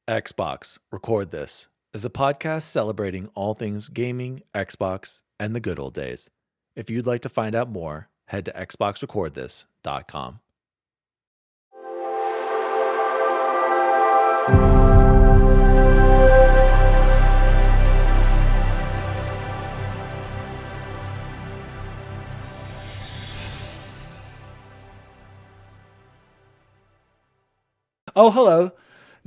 Xbox, Record This is a podcast celebrating all things gaming, Xbox, and the good old days. If you'd like to find out more, head to xboxrecordthis.com. Oh, hello.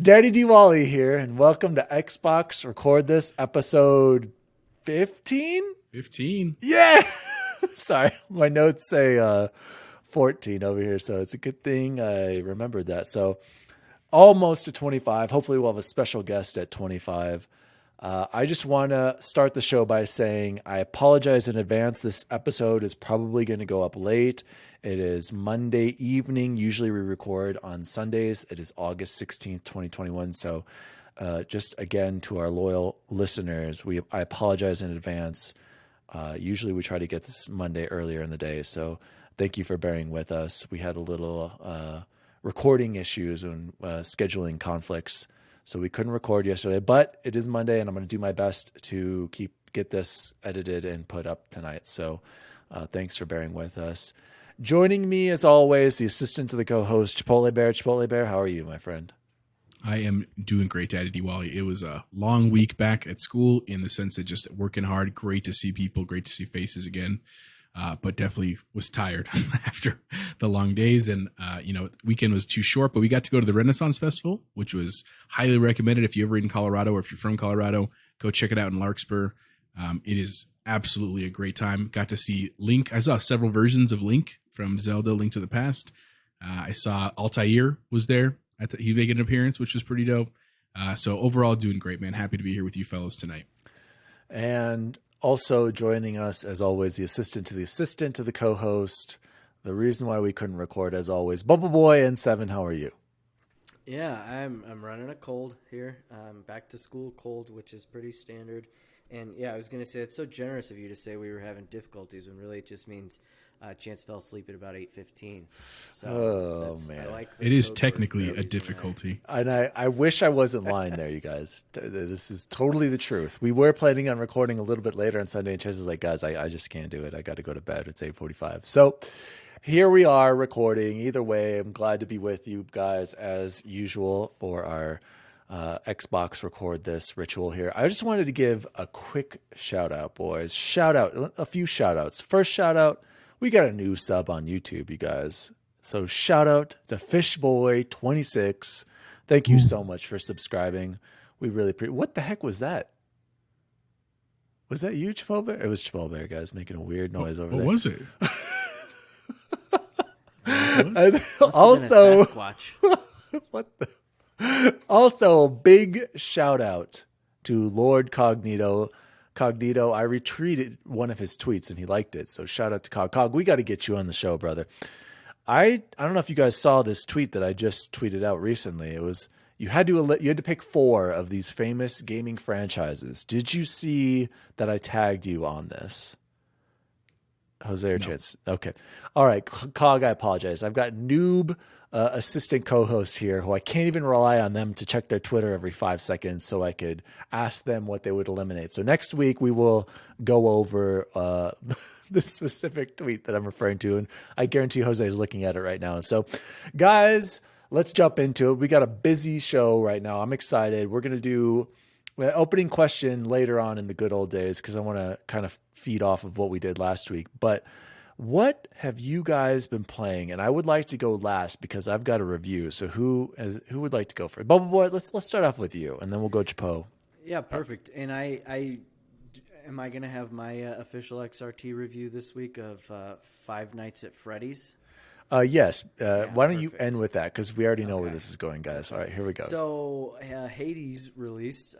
DaddyDWALLY here, and welcome to Xbox Record This episode 15? 15. Yeah! Sorry, my notes say 14 over here, so it's a good thing I remembered that. So almost to 25. Hopefully we'll have a special guest at 25. I just want to start the show by saying I apologize in advance. This episode is probably going to go up late. It is Monday evening. Usually we record on Sundays. It is August 16th, 2021. So just again, to our loyal listeners, I apologize in advance. Usually we try to get this Monday earlier in the day. So thank you for bearing with us. We had a little recording issues and scheduling conflicts. So we couldn't record yesterday, but it is Monday and I'm going to do my best to get this edited and put up tonight. So thanks for bearing with us. Joining me, as always, the assistant to the co-host, Chipotle Bear. Chipotle Bear, how are you, my friend? I am doing great, DaddyDWALLY. It was a long week back at school in the sense that just working hard. Great to see people, great to see faces again, but definitely was tired after the long days. And, weekend was too short, but we got to go to the Renaissance Festival, which was highly recommended. If you're ever in Colorado or if you're from Colorado, go check it out in Larkspur. It is absolutely a great time. Got to see Link. I saw several versions of Link from Zelda Link to the Past. I saw Altair was there. He made an appearance, which was pretty dope. So overall, doing great, man. Happy to be here with you fellas tonight. And also joining us, as always, the assistant to the co-host. The reason why we couldn't record, as always, Bubble Boy and Seven. How are you? Yeah, I'm running a cold here. Back to school cold, which is pretty standard. And yeah, I was going to say, it's so generous of you to say we were having difficulties when really it just means Chance fell asleep at about 8:15. So man, it is technically a difficulty. And I wish I wasn't lying there, you guys. This is totally the truth. We were planning on recording a little bit later on Sunday, and Chance was like, guys, I just can't do it. I got to go to bed. It's 8:45. So here we are recording. Either way, I'm glad to be with you guys as usual for our Xbox Record This ritual here. I just wanted to give a quick shout out, boys. A few shout outs. First shout out, we got a new sub on YouTube, you guys. So shout out to Fishboy26. Thank you so much for subscribing. We really what the heck was that? Was that you, Chipotle Bear? It was Chipotle Bear, guys, making a weird noise over there. What was it? Also, what the? Also, big shout out to Lord Cognito. Cognito, I retweeted one of his tweets and he liked it. So shout out to Cog. We got to get you on the show, brother. I don't know if you guys saw this tweet that I just tweeted out recently. It was you had to pick 4 of these famous gaming franchises. Did you see that I tagged you on this? Jose or Chance? Okay. All right. Cog, I apologize. I've got noob assistant co-hosts here who I can't even rely on them to check their Twitter every 5 seconds so I could ask them what they would eliminate. So next week we will go over the specific tweet that I'm referring to, and I guarantee Jose is looking at it right now. So guys, let's jump into it. We got a busy show right now. I'm excited. We're going to do an opening question later on in the good old days because I want to kind of feed off of what we did last week. But what have you guys been playing? And I would like to go last because I've got a review. So who would like to go for it? Bubble Boy, let's start off with you, and then we'll go Chapo. Yeah, perfect. And I am I going to have my official XRT review this week of Five Nights at Freddy's? Yes. Why don't you perfect. end with that? Because we already know where this is going, guys. All right, here we go. So Hades released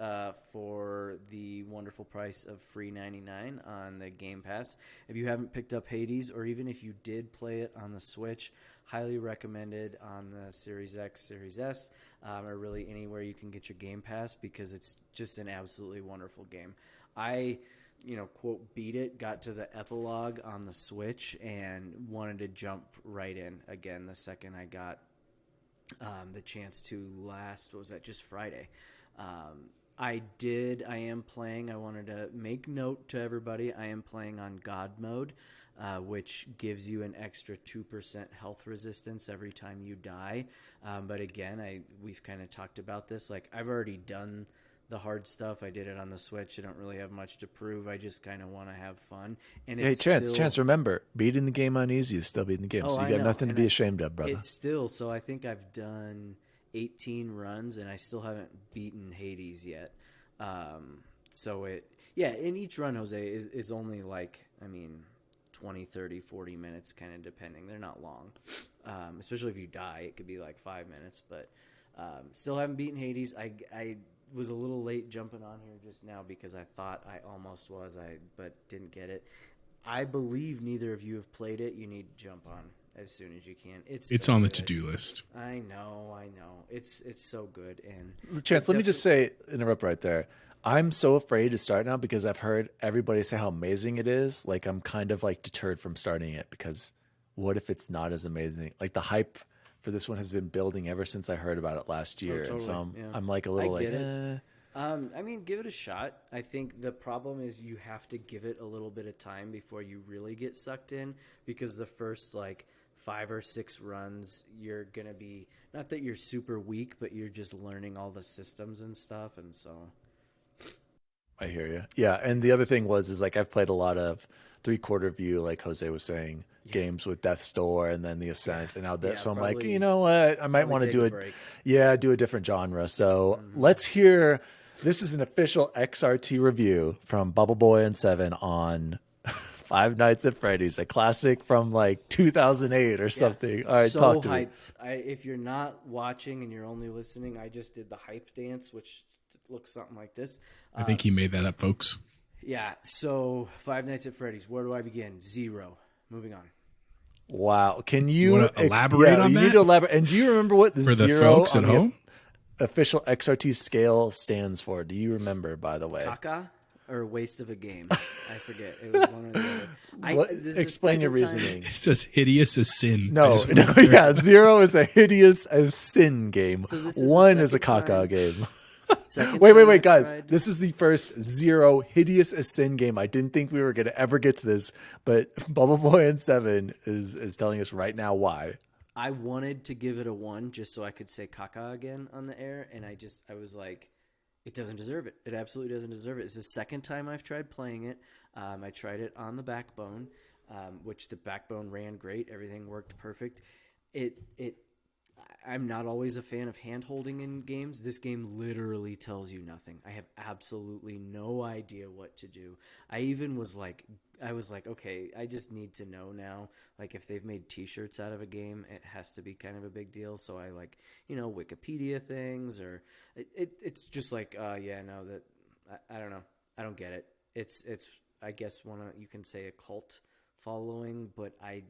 for the wonderful price of free $99 on the Game Pass. If you haven't picked up Hades, or even if you did play it on the Switch, highly recommended on the Series X, Series S, or really anywhere you can get your Game Pass because it's just an absolutely wonderful game. I quote, beat it, got to the epilogue on the Switch, and wanted to jump right in again the second I got the chance to last, what was that, just Friday. I am playing, I wanted to make note to everybody, I am playing on God mode, which gives you an extra 2% health resistance every time you die. But again, we've kind of talked about this. Like, I've already done the hard stuff. I did it on the Switch. I don't really have much to prove. I just kind of want to have fun. And Hey, it's Chance, remember, beating the game on easy is still beating the game. Oh, so I you got know. nothing to And be ashamed of, brother. It's still, so I think I've done 18 runs, and I still haven't beaten Hades yet. And each run, Jose, is only like, 20, 30, 40 minutes, kind of depending. They're not long. Especially if you die, it could be like 5 minutes. But still haven't beaten Hades. I was a little late jumping on here just now because I thought I almost was, but didn't get it. I believe neither of you have played it. You need to jump on as soon as you can. It's so on the good. to-do list. I know. It's so good. And Chance, let me just interrupt right there. I'm so afraid to start now because I've heard everybody say how amazing it is. Like, I'm kind of like deterred from starting it because what if it's not as amazing? Like, the hype for this one has been building ever since I heard about it last year. totally. And so Yeah. I'm like a little I get like, it. Give it a shot. I think the problem is you have to give it a little bit of time before you really get sucked in, because the first like 5 or 6 runs, you're going to be, not that you're super weak, but you're just learning all the systems and stuff. And so I hear you. Yeah. And the other thing is like, I've played a lot of 3/4 view, like Jose was saying, games with Death's Door and then the Ascent and now this. So I'm like, you know what? I might want to do a different genre. So let's hear, this is an official XRT review from Bubble Boy and Seven on Five Nights at Freddy's, a classic from like 2008 or something. All right, so talk to hyped. If you're not watching and you're only listening, I just did the hype dance, which looks something like this. I think he made that up, folks. Yeah, so Five Nights at Freddy's. Where do I begin? 0. Moving on. Wow. Can you wanna elaborate on you that? need to elaborate. And do you remember what the For the 0 folks on at the home? official XRT scale stands for? Do you remember, by the way? Caca or waste of a game? I forget. It was one or the other. This is the Explain your second time- reasoning. It's as hideous as sin. No, yeah, 0 is a hideous as sin game. So this is the 1 is a second caca time- game. Second Wait, time I've guys. tried- This is the first 0 hideous as sin game. I didn't think we were going to ever get to this, but Bubble Boy and Seven is telling us right now why. I wanted to give it a 1 just so I could say caca again on the air, and I was like, it doesn't deserve it. It absolutely doesn't deserve it. It's the second time I've tried playing it. I tried it on the Backbone, which the Backbone ran great. Everything worked perfect. I'm not always a fan of hand-holding in games. This game literally tells you nothing. I have absolutely no idea what to do. I was like, okay, I just need to know now. Like, if they've made T-shirts out of a game, it has to be kind of a big deal. So I Wikipedia things, or it's just like, I don't know. I don't get it. It's I guess you can say a cult following, but I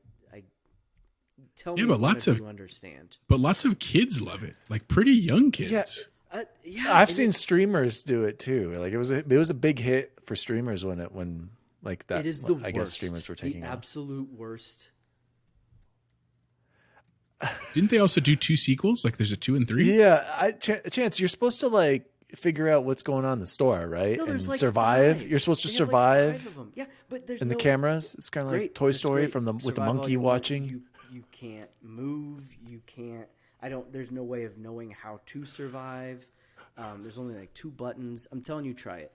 tell me but you understand. But lots of kids love it, like pretty young kids. Yeah. I've seen streamers do it too. Like, it was a big hit for streamers when like that. It is the I guess streamers were taking the off. absolute worst. Didn't they also do 2 sequels? Like, there's a 2 and 3. Yeah, Chance, you're supposed to like figure out what's going on in the store, right? No, And there's like survive. 5. You're supposed to They have like survive 5 of them. Yeah, but there's in the no cameras. It's kind of like Great, Toy that's Story great. with the Survive all monkey you want. watching. You can't move. You can't. There's no way of knowing how to survive. There's only like 2 buttons. I'm telling you, try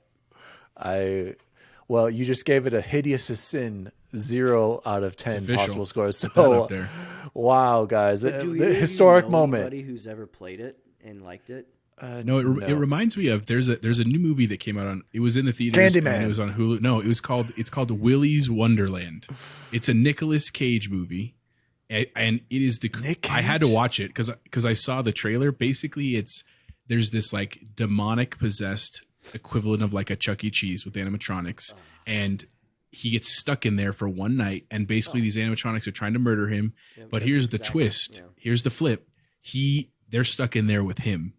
it. Well, you just gave it a hideous as sin 0 out of 10 official. possible scores. Put that So, up there. wow, guys, But do the either of historic you know moment. Anybody who's ever played it and liked it? No, it reminds me of there's a new movie that came out on. It was in the theaters. Candyman. And it was on Hulu. No, it's called Willy's Wonderland. It's a Nicolas Cage movie, and it is I had to watch it because I saw the trailer. Basically, there's this like demonic possessed equivalent of like a Chuck E. Cheese with animatronics, and he gets stuck in there for one night, and basically these animatronics are trying to murder him. But here's the twist. Yeah. Here's the flip. they're stuck in there with him.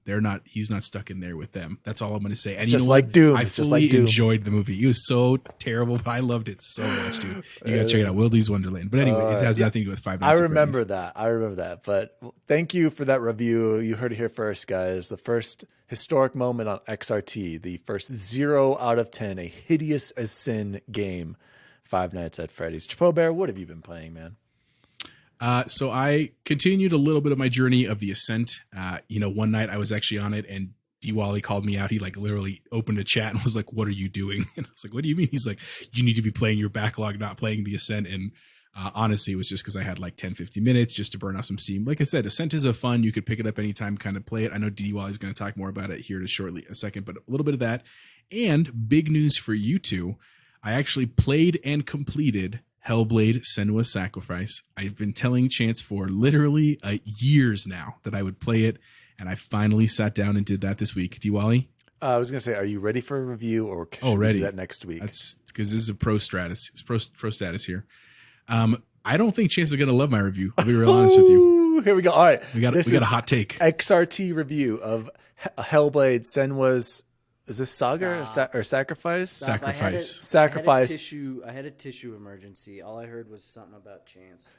He's not stuck in there with them. That's all I'm going to say. And It's you just know like what? Doom. I It's just fully like Doom. enjoyed the movie. It was so terrible, but I loved it so much, dude. You got to check it out. Wildy's Wonderland. But anyway, it has nothing to do with Five Nights I at remember Freddy's. that. I remember that. But thank you for that review. You heard it here first, guys. The first historic moment on XRT, the first 0 out of 10, a hideous as sin game, Five Nights at Freddy's. Chapo Bear, what have you been playing, man? So I continued a little bit of my journey of the Ascent. One night I was actually on it and DWALLY called me out. He like literally opened a chat and was like, "What are you doing?" And I was like, "What do you mean?" He's like, "You need to be playing your backlog, not playing the Ascent." And honestly, it was just because I had like 10, 15 minutes just to burn off some steam. Like I said, Ascent is a fun. You could pick it up anytime, kind of play it. I know DWALLY is going to talk more about it here in a second, but a little bit of that. And big news for you two, I actually played and completed Hellblade Senua Sacrifice. I've been telling Chance for literally years now that I would play it, and I finally sat down and did that this week. DWALLY? I was going to say, are you ready for a review, or should we do that next week? That's because this is a pro status. It's pro status here. I don't think Chance is going to love my review. I'll be real honest with you. Here we go. All right. We got a hot take. XRT review of Hellblade Senua's. Is this Saga or Sacrifice? Sacrifice. Sacrifice. I had a tissue emergency. All I heard was something about Chance.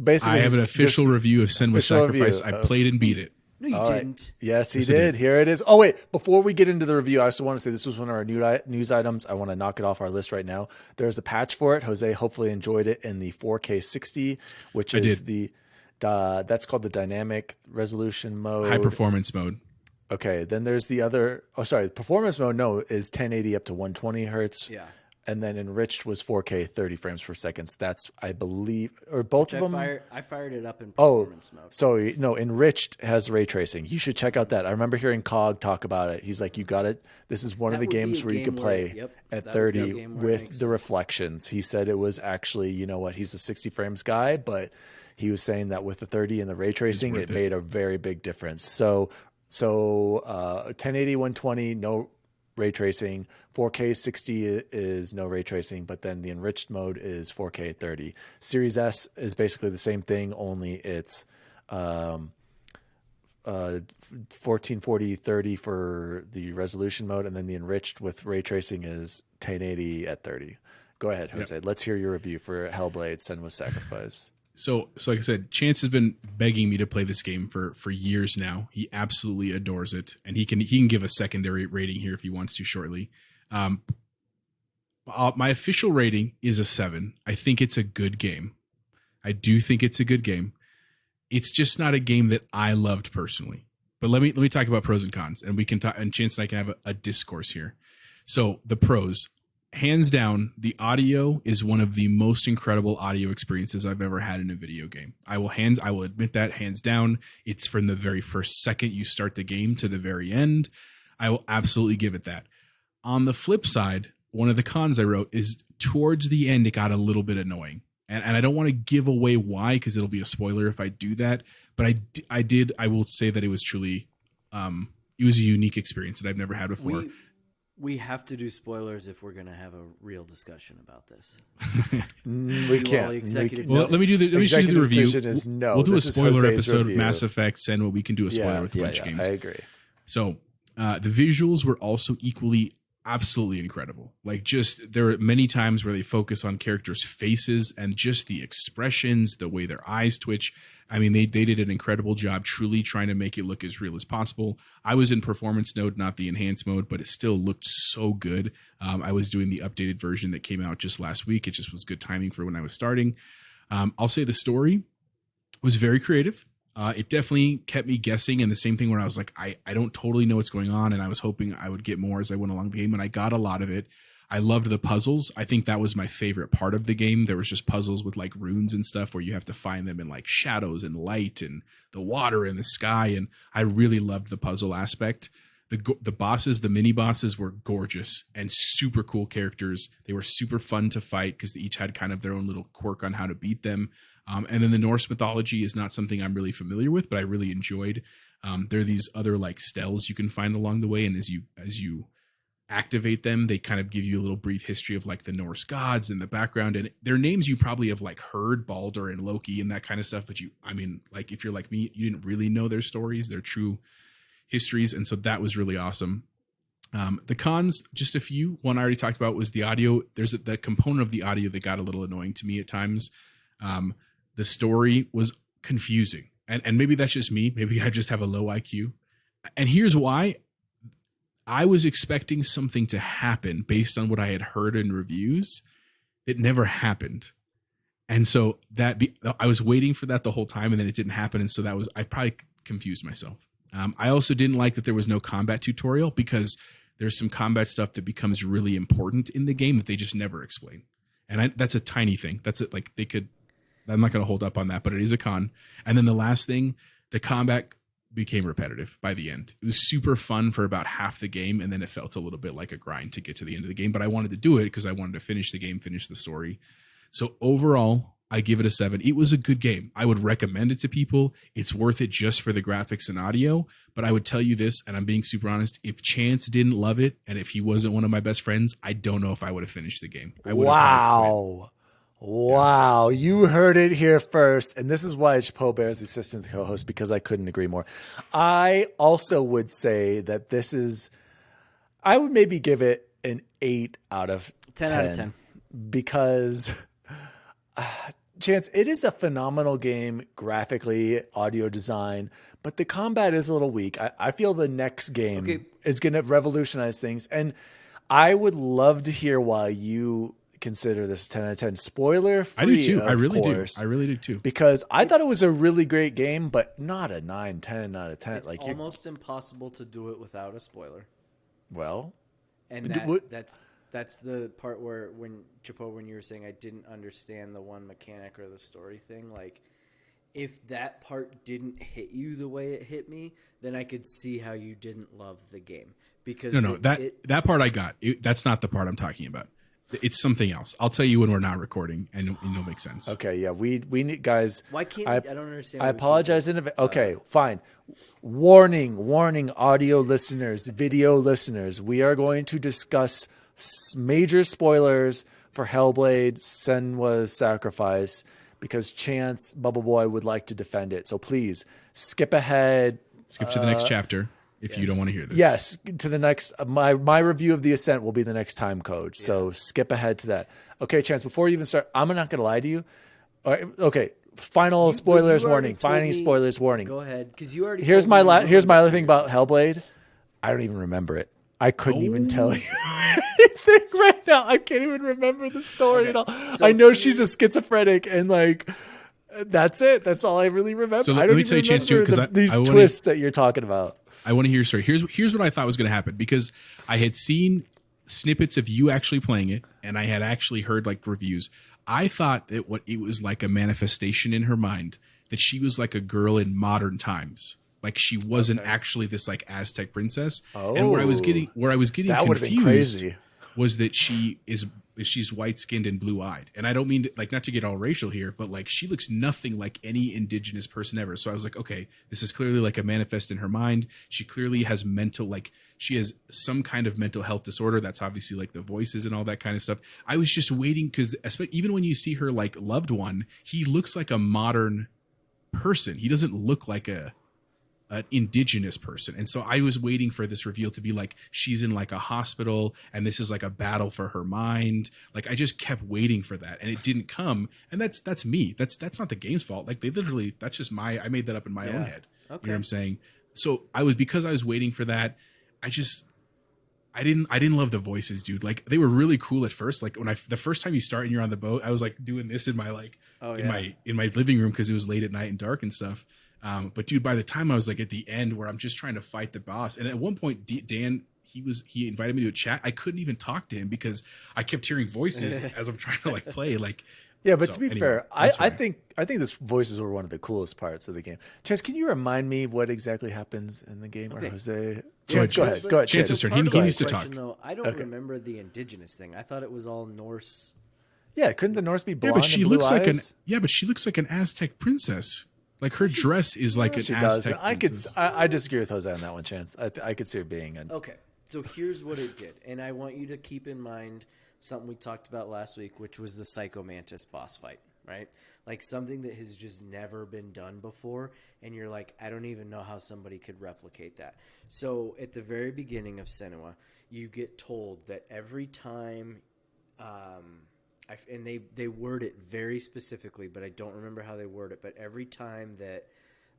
Basically, I have an official review of Senua Sacrifice. I played and beat it. No, you didn't. Yes, he did. Here it is. Oh, wait. Before we get into the review, I also want to say this was one of our news items. I want to knock it off our list right now. There's a patch for it. Jose hopefully enjoyed it in the 4K 60, which is that's called the dynamic resolution mode. High performance mode. Okay, then there's the other. Oh, sorry, performance mode. No, is 1080 up to 120 hertz. Yeah, and then enriched was 4K 30 frames per second. That's, I believe, or both of them. I fired it up in performance mode. So no, enriched has ray tracing. You should check out that. I remember hearing COG talk about it. He's like, you got it. This is one of the games where you could play at 30 with the reflections. He said it was actually, you know what? He's a 60 frames guy, but he was saying that with the 30 and the ray tracing, it made a very big difference. So 1080, 120, no ray tracing. 4K 60 is no ray tracing, but then the enriched mode is 4K 30. Series S is basically the same thing, only it's 1440 30 for the resolution mode, and then the enriched with ray tracing is 1080 at 30. Go ahead, Jose. Yep. Let's hear your review for Hellblade: Senua's Sacrifice. So like I said, Chance has been begging me to play this game for years now. He absolutely adores it, and he can give a secondary rating here if he wants to shortly. My official rating is a 7. I think it's a good game. I do think it's a good game. It's just not a game that I loved personally. But let me talk about pros and cons, and we can talk. And Chance and I can have a discourse here. So the pros. Hands down, the audio is one of the most incredible audio experiences I've ever had in a video game. I will admit that hands down. It's from the very first second you start the game to the very end. I will absolutely give it that. On the flip side, one of the cons I wrote is towards the end, it got a little bit annoying. And I don't want to give away why, because it'll be a spoiler if I do that. But I will say that it was truly, it was a unique experience that I've never had before. We have to do spoilers if we're going to have a real discussion about this. We can't. Well, let me do the review. Is no. We'll do a spoiler episode of Mass Effect, and we can do a spoiler with a bunch of games. I agree. So the visuals were also equally absolutely incredible. Like, just there are many times where they focus on characters' faces and just the expressions, the way their eyes twitch. I mean, they did an incredible job truly trying to make it look as real as possible. I was in performance mode, not the enhanced mode, but it still looked so good. I was doing the updated version that came out just last week. It just was good timing for when I was starting. I'll say the story was very creative. It definitely kept me guessing, and the same thing where I was like, I don't totally know what's going on, and I was hoping I would get more as I went along the game, and I got a lot of it. I loved the puzzles. I think that was my favorite part of the game. There was just puzzles with like runes and stuff where you have to find them in like shadows and light and the water and the sky, and I really loved the puzzle aspect. The bosses, the mini bosses, were gorgeous and super cool characters. They were super fun to fight because they each had kind of their own little quirk on how to beat them. And then the Norse mythology is not something I'm really familiar with, but I really enjoyed. There are these other like stels you can find along the way, and as you activate them, they kind of give you a little brief history of like the Norse gods in the background, and their names you probably have like heard, Baldur and Loki and that kind of stuff, but I mean, like if you're like me, you didn't really know their stories, their true histories, and so that was really awesome. The cons, just a few. One I already talked about was the audio. There's the component of the audio that got a little annoying to me at times. The story was confusing, and maybe that's just me. Maybe I just have a low IQ. And here's why. I was expecting something to happen based on what I had heard in reviews. It never happened. And so I was waiting for that the whole time, and then it didn't happen. And so I probably confused myself. I also didn't like that there was no combat tutorial, because there's some combat stuff that becomes really important in the game that they just never explain. And that's a tiny thing. That's it. Like I'm not going to hold up on that, but it is a con. And then the last thing, the combat became repetitive by the end. It was super fun for about half the game, and then it felt a little bit like a grind to get to the end of the game, but I wanted to do it because I wanted to finish the game, finish the story. So overall, I give it a 7. It was a good game. I would recommend it to people. It's worth it just for the graphics and audio, but I would tell you this, and I'm being super honest, if Chance didn't love it, and if he wasn't one of my best friends, I don't know if I would have finished the game. Wow, you heard it here first. And this is why Chapeau Bear is the assistant co-host, because I couldn't agree more. I also would say that I would maybe give it an 8 out of 10. 10 out of 10. Because, Chance, it is a phenomenal game graphically, audio design, but the combat is a little weak. I feel the next game is going to revolutionize things. And I would love to hear why you consider this 10 out of 10. Spoiler free. I do too. I really do too. Because I thought it was a really great game, but not a 9, 10 out of 10. It's like almost impossible to do it without a spoiler. Well, and that's the part where when you were saying I didn't understand the one mechanic or the story thing, like if that part didn't hit you the way it hit me, then I could see how you didn't love the game. Because that part I got. That's not the part I'm talking about. It's something else. I'll tell you when we're not recording, and it'll make sense. Okay, yeah, we need, guys. Why can't I don't understand? I apologize in advance. Okay, fine. Warning, audio listeners, video listeners. We are going to discuss major spoilers for Hellblade: Senua's Sacrifice, because Chance Bubble Boy would like to defend it. So please skip ahead. Skip to the next chapter. If you don't want to hear this. Yes, to the next. My review of the Ascent will be the next time code. So skip ahead to that. Okay, Chance, before you even start, I'm not going to lie to you. All right, okay, final spoilers warning. Final spoilers warning. Go ahead, because you already. Here's my other thing about Hellblade. I don't even remember it. I couldn't even tell you anything right now. I can't even remember the story at all. So I know she's a schizophrenic, and like that's it. That's all I really remember. So I don't let me tell you, Chance, too, because these twists that you're talking about. I want to hear your story. Here's what I thought was going to happen, because I had seen snippets of you actually playing it, and I had actually heard like reviews. I thought that it was like a manifestation in her mind that she was like a girl in modern times, like she wasn't actually this like Aztec princess. Oh, and where I was getting that confused was that she's white skinned and blue eyed. And I don't mean to, like, not to get all racial here, but like she looks nothing like any indigenous person ever. So I was like, okay, this is clearly like a manifest in her mind. She clearly has she has some kind of mental health disorder. That's obviously like the voices and all that kind of stuff. I was just waiting, because even when you see her like loved one, he looks like a modern person. He doesn't look like an indigenous person. And so I was waiting for this reveal to be like she's in like a hospital and this is like a battle for her mind. Like I just kept waiting for that, and it didn't come. And that's me. That's not the game's fault. Like that's just I made that up in my own head. Okay. You know what I'm saying? So because I was waiting for that, I didn't love the voices, dude. Like they were really cool at first. Like the first time you start and you're on the boat, I was like doing this in my in my living room, because it was late at night and dark and stuff. But dude, by the time I was like at the end where I'm just trying to fight the boss, and at one point Dan, he invited me to a chat. I couldn't even talk to him because I kept hearing voices as I'm trying to like play. Like, yeah, but so, to be fair, I think the voices were one of the coolest parts of the game. Chance, can you remind me what exactly happens in the game? Okay. Or Jose, go ahead. Chance's turn. He needs to talk. Though, I don't remember the indigenous thing. I thought it was all Norse. Yeah, couldn't the Norse be blonde? Yeah, but she and looks blue like eyes? but she looks like an Aztec princess. Like her dress is like an Aztec princess. I disagree with Jose on that one, Chance. I could see her being an. Okay. So here's what it did, and I want you to keep in mind something we talked about last week, which was the Psycho Mantis boss fight, right? Like something that has just never been done before, and you're like, I don't even know how somebody could replicate that. So at the very beginning of Senua, you get told that every time, and they word it very specifically, but I don't remember how they word it, but every time that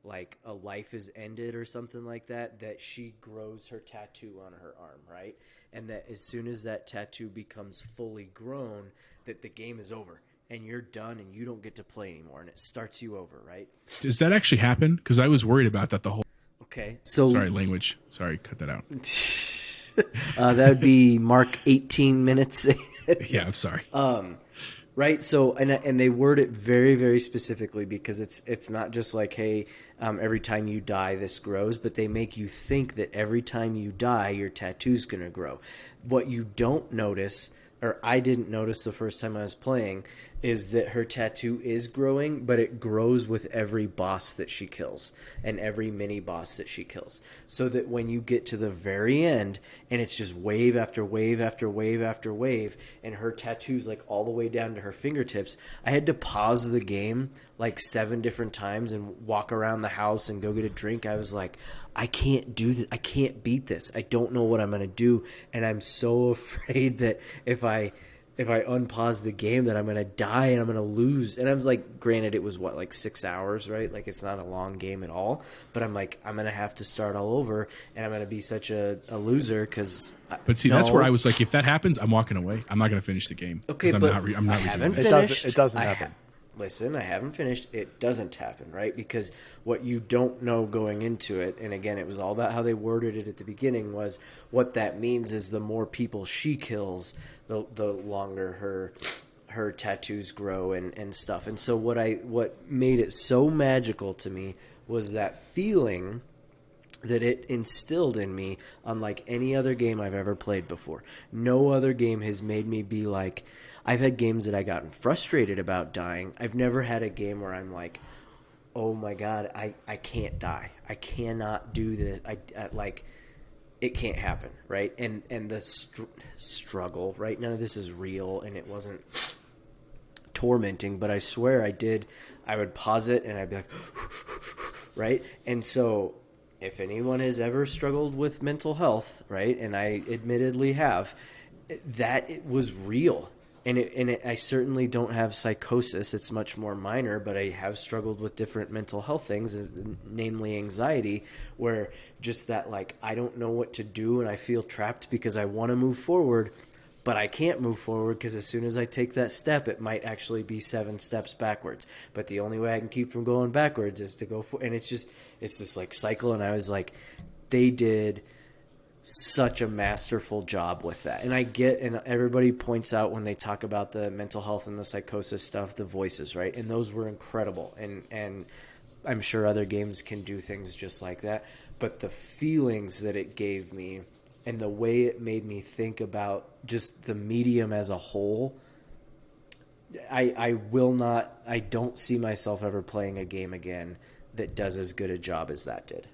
like a life is ended or something like that, that she grows her tattoo on her arm, right? And that as soon as that tattoo becomes fully grown, that the game is over and you're done and you don't get to play anymore and it starts you over, right? Does that actually happen? Because I was worried about that the whole. Okay, so Sorry, language. Sorry, cut that out. that would be Mark 18 minutes. Yeah, I'm sorry. Right. So, and they word it very, very specifically because it's not just like, hey, every time you die, this grows, but they make you think that every time you die, your tattoo's going to grow. What you don't notice, or I didn't notice the first time I was playing, is that her tattoo is growing, but it grows with every boss that she kills and every mini boss that she kills. So that when you get to the very end and it's just wave after wave after wave after wave and her tattoo's like all the way down to her fingertips, I had to pause the game like 7 different times and walk around the house and go get a drink. I was like, I can't do this. I can't beat this. I don't know what I'm going to do. And I'm so afraid that if I unpause the game that I'm going to die and I'm going to lose. And I was like, granted, it was what, like 6 hours, right? Like it's not a long game at all, but I'm like, I'm going to have to start all over and I'm going to be such a loser. But see, that's where I was like, if that happens, I'm walking away. I'm not going to finish the game. Okay, I'm but not I haven't redoing finished. It doesn't happen. Listen, I haven't finished. It doesn't happen, right? Because what you don't know going into it, and again, it was all about how they worded it at the beginning, was what that means is the more people she kills, the longer her tattoos grow and stuff. And so what made it so magical to me was that feeling that it instilled in me, unlike any other game I've ever played before. No other game has made me be like, I've had games that I gotten frustrated about dying. I've never had a game where I'm like, oh my God, I can't die. I cannot do this. I like, it can't happen, right? And the struggle, right? None of this is real, and it wasn't tormenting, but I swear I would pause it, and I'd be like, right? And so if anyone has ever struggled with mental health, right, and I admittedly have, that it was real. And I certainly don't have psychosis. It's much more minor, but I have struggled with different mental health things, namely anxiety, where just that, like, I don't know what to do and I feel trapped because I want to move forward, but I can't move forward because as soon as I take that step, it might actually be 7 steps backwards. But the only way I can keep from going backwards is to go forward. And it's this like cycle. And I was like, they did such a masterful job with that. And I get, and everybody points out when they talk about the mental health and the psychosis stuff, the voices, right? And those were incredible. And I'm sure other games can do things just like that. But the feelings that it gave me and the way it made me think about just the medium as a whole, I don't see myself ever playing a game again that does as good a job as that did.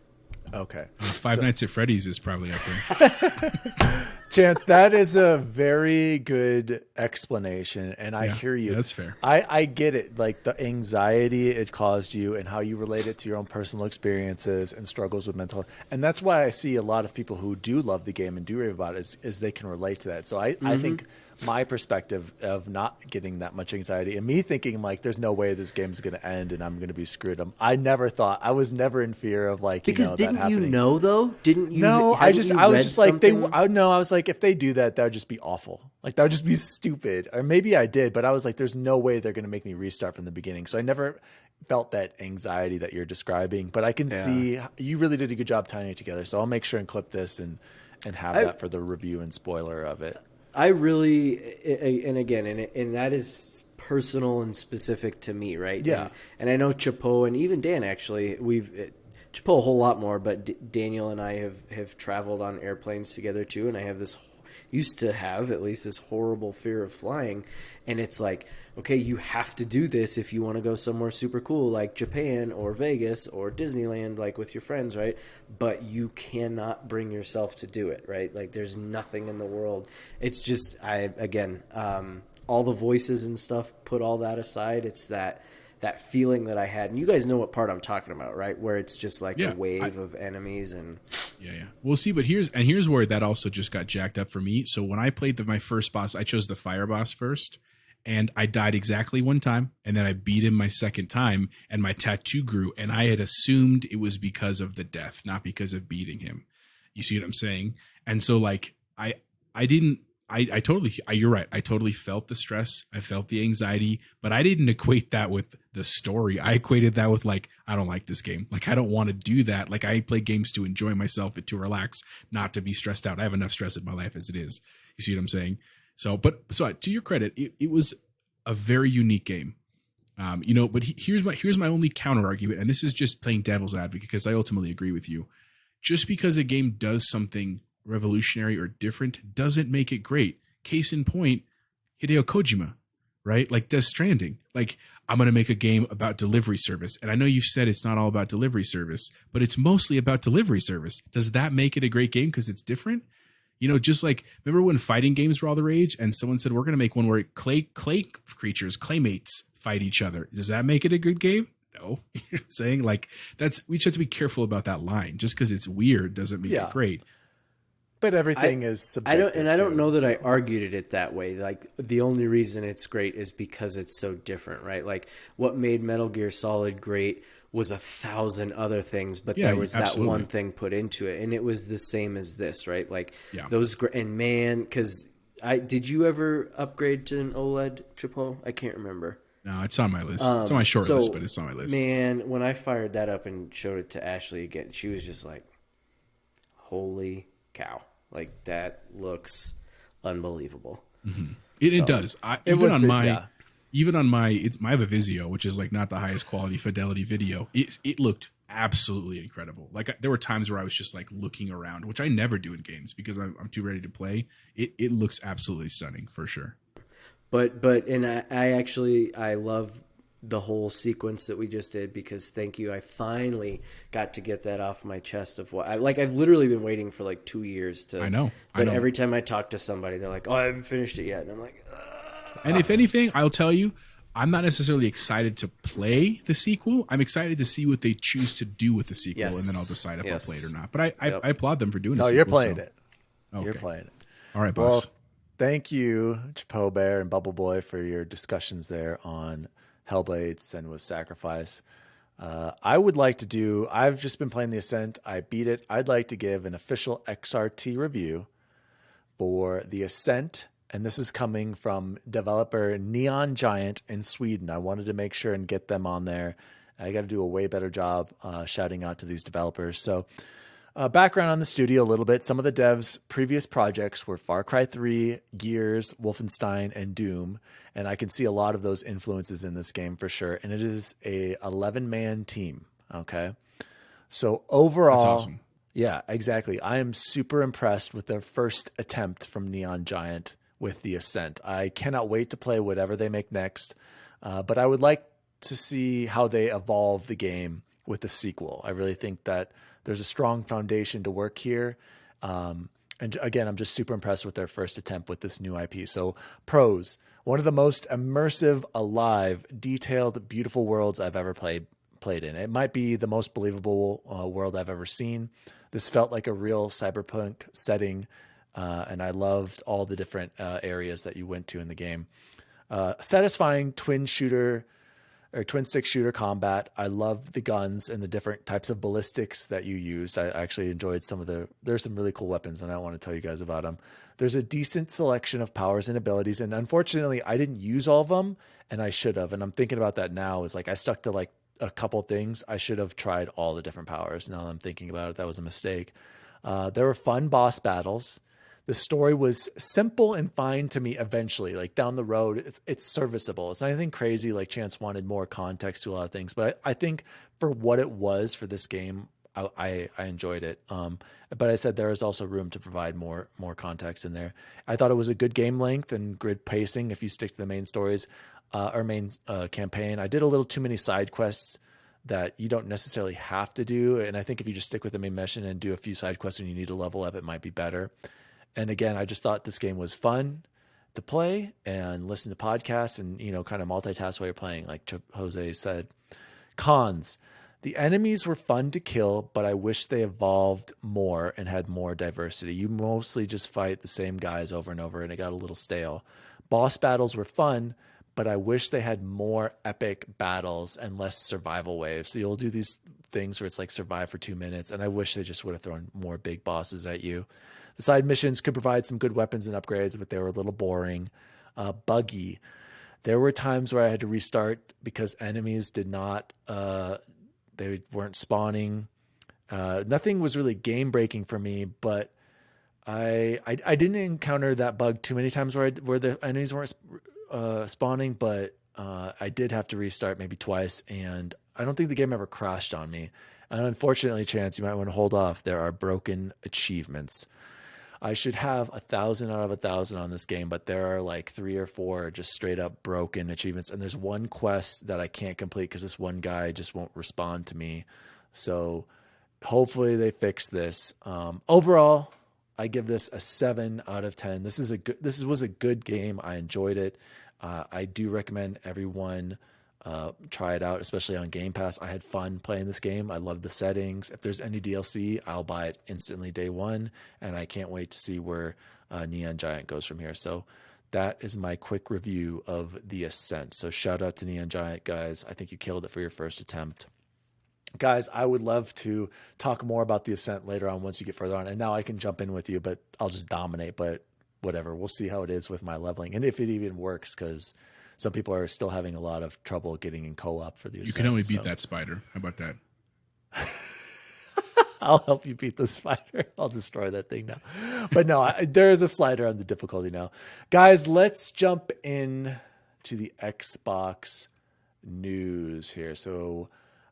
Okay. Five Nights at Freddy's is probably up there. Chance, that is a very good explanation, and I hear you. That's fair. I get it, like the anxiety it caused you and how you relate it to your own personal experiences and struggles with mental health. And that's why I see a lot of people who do love the game and do rave about it is they can relate to that. So I think my perspective of not getting that much anxiety and me thinking like there's no way this game's going to end and I'm going to be screwed. I was never in fear of like, because that happening. You know though? Didn't you? No, I was just like I was like, if they do that would just be awful. Like that would just be stupid. Or maybe I did, but I was like, there's no way they're going to make me restart from the beginning. So I never felt that anxiety that you're describing, but I can see you really did a good job tying it together. So I'll make sure and clip this and have that for the review and spoiler of it. I really, and again, and that is personal and specific to me, right? Yeah. And I know Chapo and even Dan, actually, Chapo a whole lot more, but Daniel and I have traveled on airplanes together too. And I have this used to have at least this horrible fear of flying. And it's like, okay, you have to do this if you want to go somewhere super cool like Japan or Vegas or Disneyland, like with your friends, right? But you cannot bring yourself to do it, right? Like there's nothing in the world. It's just, all the voices and stuff, put all that aside. It's that feeling that I had, and you guys know what part I'm talking about, right? Where it's just like a wave of enemies and yeah. We'll see, but here's where that also just got jacked up for me. So when I played my first boss, I chose the fire boss first, and I died exactly one time, and then I beat him my second time, and my tattoo grew, and I had assumed it was because of the death, not because of beating him. You see what I'm saying? And so like I didn't. I totally, you're right. I totally felt the stress. I felt the anxiety, but I didn't equate that with the story. I equated that with like, I don't like this game. Like, I don't want to do that. Like, I play games to enjoy myself and to relax, not to be stressed out. I have enough stress in my life as it is. You see what I'm saying? So to your credit, it was a very unique game. But here's my only counter argument. And this is just playing devil's advocate, because I ultimately agree with you. Just because a game does something revolutionary or different doesn't make it great. Case in point, Hideo Kojima, right? Like Death Stranding. Like, I'm going to make a game about delivery service. And I know you've said it's not all about delivery service, but it's mostly about delivery service. Does that make it a great game because it's different? Just like, remember when fighting games were all the rage and someone said, we're going to make one where clay creatures, claymates fight each other. Does that make it a good game? No. You know what I'm saying? Like, we just have to be careful about that line. Just because it's weird doesn't make it great. But everything is subjective. I don't know that I argued it that way. Like, the only reason it's great is because it's so different, right? Like, what made Metal Gear Solid great was 1,000 other things, but there was that one thing put into it, and it was the same as this, right? Like, and man, because did you ever upgrade to an OLED, Chipo? I can't remember. No, it's on my list. It's on my short list, but it's on my list. Man, when I fired that up and showed it to Ashley again, she was just like, holy cow. Like, that looks unbelievable. Mm-hmm. It does. I have a Vizio, which is like not the highest quality fidelity video. It looked absolutely incredible. Like, there were times where I was just like looking around, which I never do in games because I'm too ready to play. It looks absolutely stunning for sure. But I love the whole sequence that we just did, because thank you, I finally got to get that off my chest of what I've literally been waiting for like 2 years to. I know. Every time I talk to somebody, they're like, "Oh, I haven't finished it yet," and I'm like, ugh. And if anything, I'll tell you, I'm not necessarily excited to play the sequel. I'm excited to see what they choose to do with the sequel, and then I'll decide if I'll play it or not. But I applaud them for doing it. No, you're playing it. Okay. You're playing it. All right, boss. Well, thank you, Chapo Bear and Bubble Boy, for your discussions there on Hellblade, Senua's Sacrifice. I've just been playing the Ascent. I beat it. I'd like to give an official XRT review for the Ascent, and this is coming from developer Neon Giant in Sweden. I wanted to make sure and get them on there. I got to do a way better job shouting out to these developers. So, background on the studio a little bit. Some of the devs' previous projects were Far Cry 3, Gears, Wolfenstein, and Doom. And I can see a lot of those influences in this game for sure. And it is a 11-man team. Okay. So overall, that's awesome. Yeah, exactly. I am super impressed with their first attempt from Neon Giant with the Ascent. I cannot wait to play whatever they make next. But I would like to see how they evolve the game with the sequel. I really think that there's a strong foundation to work here. And again, I'm just super impressed with their first attempt with this new IP. So pros, one of the most immersive, alive, detailed, beautiful worlds I've ever played in. It might be the most believable world I've ever seen. This felt like a real cyberpunk setting. And I loved all the different areas that you went to in the game. Satisfying twin stick shooter combat. I love the guns and the different types of ballistics that you used. I actually enjoyed there's some really cool weapons, and I want to tell you guys about them. There's a decent selection of powers and abilities, and unfortunately I didn't use all of them, and I should have. And I'm thinking about that now, is like I stuck to like a couple things. I should have tried all the different powers. Now that I'm thinking about it, that was a mistake. There were fun boss battles. The story was simple and fine to me eventually. Like down the road, it's serviceable. It's not anything crazy. Like Chance wanted more context to a lot of things. But I think for what it was for this game, I enjoyed it. But I said there is also room to provide more context in there. I thought it was a good game length and grid pacing if you stick to the main stories or main campaign. I did a little too many side quests that you don't necessarily have to do, and I think if you just stick with the main mission and do a few side quests when you need to level up, it might be better. And again, I just thought this game was fun to play and listen to podcasts and, you know, kind of multitask while you're playing, like Jose said. Cons. The enemies were fun to kill, but I wish they evolved more and had more diversity. You mostly just fight the same guys over and over, and it got a little stale. Boss battles were fun, but I wish they had more epic battles and less survival waves. So you'll do these things where it's like survive for 2 minutes, and I wish they just would have thrown more big bosses at you. The side missions could provide some good weapons and upgrades, but they were a little boring. Buggy. There were times where I had to restart because enemies did not, they weren't spawning. Nothing was really game breaking for me, but I didn't encounter that bug too many times where the enemies weren't spawning, but I did have to restart maybe twice, and I don't think the game ever crashed on me. And unfortunately, Chance, you might want to hold off. There are broken achievements. I should have 1,000 out of 1,000 on this game, but there are like 3 or 4 just straight up broken achievements. And there's one quest that I can't complete because this one guy just won't respond to me. So hopefully they fix this. Overall, I give this a 7 out of 10. This was a good game. I enjoyed it. I do recommend everyone try it out, especially on Game Pass. I had fun playing this game. I love the settings. If there's any DLC, I'll buy it instantly day one, and I can't wait to see where Neon Giant goes from here. So that is my quick review of the Ascent. So shout out to Neon Giant, guys. I think you killed it for your first attempt. Guys, I would love to talk more about the Ascent later on once you get further on. And now I can jump in with you, but I'll just dominate. But whatever, we'll see how it is with my leveling and if it even works, because some people are still having a lot of trouble getting in co-op for the Ascent. You can only beat that spider. How about that? I'll help you beat the spider. I'll destroy that thing now. But no, there is a slider on the difficulty now. Guys, let's jump in to the Xbox news here. So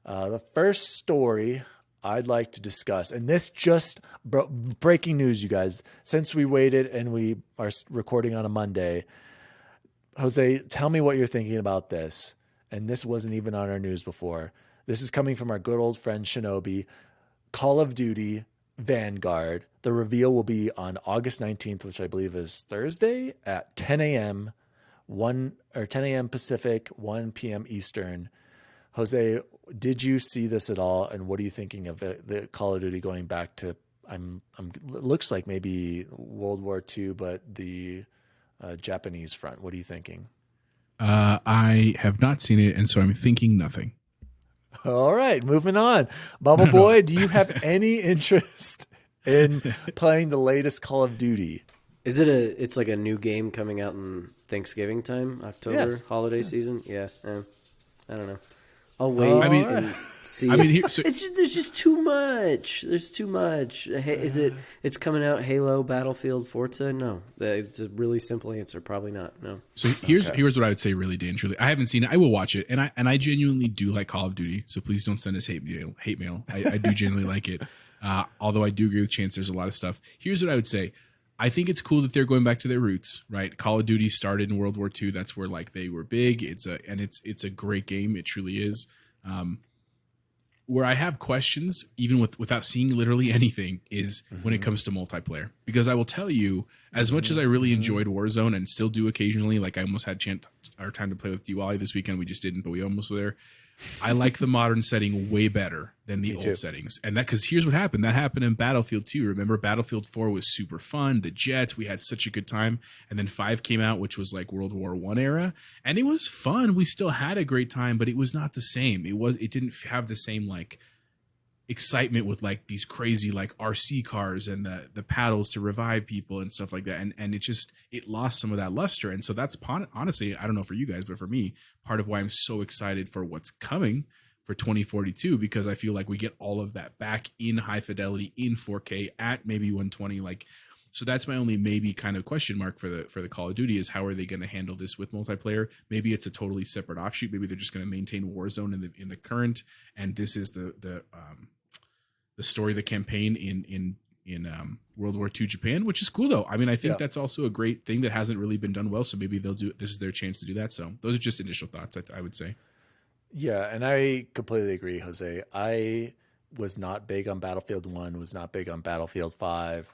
the first story I'd like to discuss, and this just breaking news, you guys, since we waited and we are recording on a Monday. Jose, tell me what you're thinking about this. And this wasn't even on our news before. This is coming from our good old friend Shinobi. Call of Duty Vanguard. The reveal will be on August 19th, which I believe is Thursday at 10 a.m. 10 a.m. Pacific, 1 p.m. Eastern. Jose, did you see this at all? And what are you thinking of the Call of Duty going back to, looks like maybe World War II, but the Japanese front? What are you thinking? I have not seen it, and so I'm thinking nothing. All right, moving on. Bubble Boy, do you have any interest in playing the latest Call of Duty? Is it it's like a new game coming out in Thanksgiving time, October, holiday season? Yeah. I don't know. I'll wait and see. There's just too much. There's too much. It's coming out Halo, Battlefield, Forza? No. It's a really simple answer. Probably not. No. So here's what I would say really, Dan, truly. I haven't seen it. I will watch it. And I genuinely do like Call of Duty. So please don't send us hate mail. I do genuinely like it. Although I do agree with Chance, there's a lot of stuff. Here's what I would say. I think it's cool that they're going back to their roots, right? Call of Duty started in World War II. That's where like they were big. It's a great game. It truly is. Where I have questions, even without seeing literally anything, is when it comes to multiplayer. Because I will tell you, as much as I really enjoyed Warzone and still do occasionally, like I almost had time to play with DWALLY this weekend. We just didn't, but we almost were there. I like the modern setting way better than the old settings. And that, because here's what happened. That happened in Battlefield 2. Remember, Battlefield 4 was super fun. The jets, we had such a good time. And then 5 came out, which was like World War I era. And it was fun. We still had a great time, but it was not the same. It didn't have the same like excitement with like these crazy like RC cars and the paddles to revive people and stuff like that. And it lost some of that luster. And so that's honestly, I don't know for you guys, but for me, part of why I'm so excited for what's coming for 2042, because I feel like we get all of that back in high fidelity in 4K at maybe 120. Like, so that's my only maybe kind of question mark for the Call of Duty is how are they going to handle this with multiplayer? Maybe it's a totally separate offshoot. Maybe they're just going to maintain Warzone in the current, and this is the story, the campaign in World War II Japan, which is cool though. I mean, I think that's also a great thing that hasn't really been done well. So maybe they'll do. This is their chance to do that. So those are just initial thoughts. I would say. Yeah, and I completely agree, Jose. I was not big on Battlefield 1, was not big on Battlefield 5.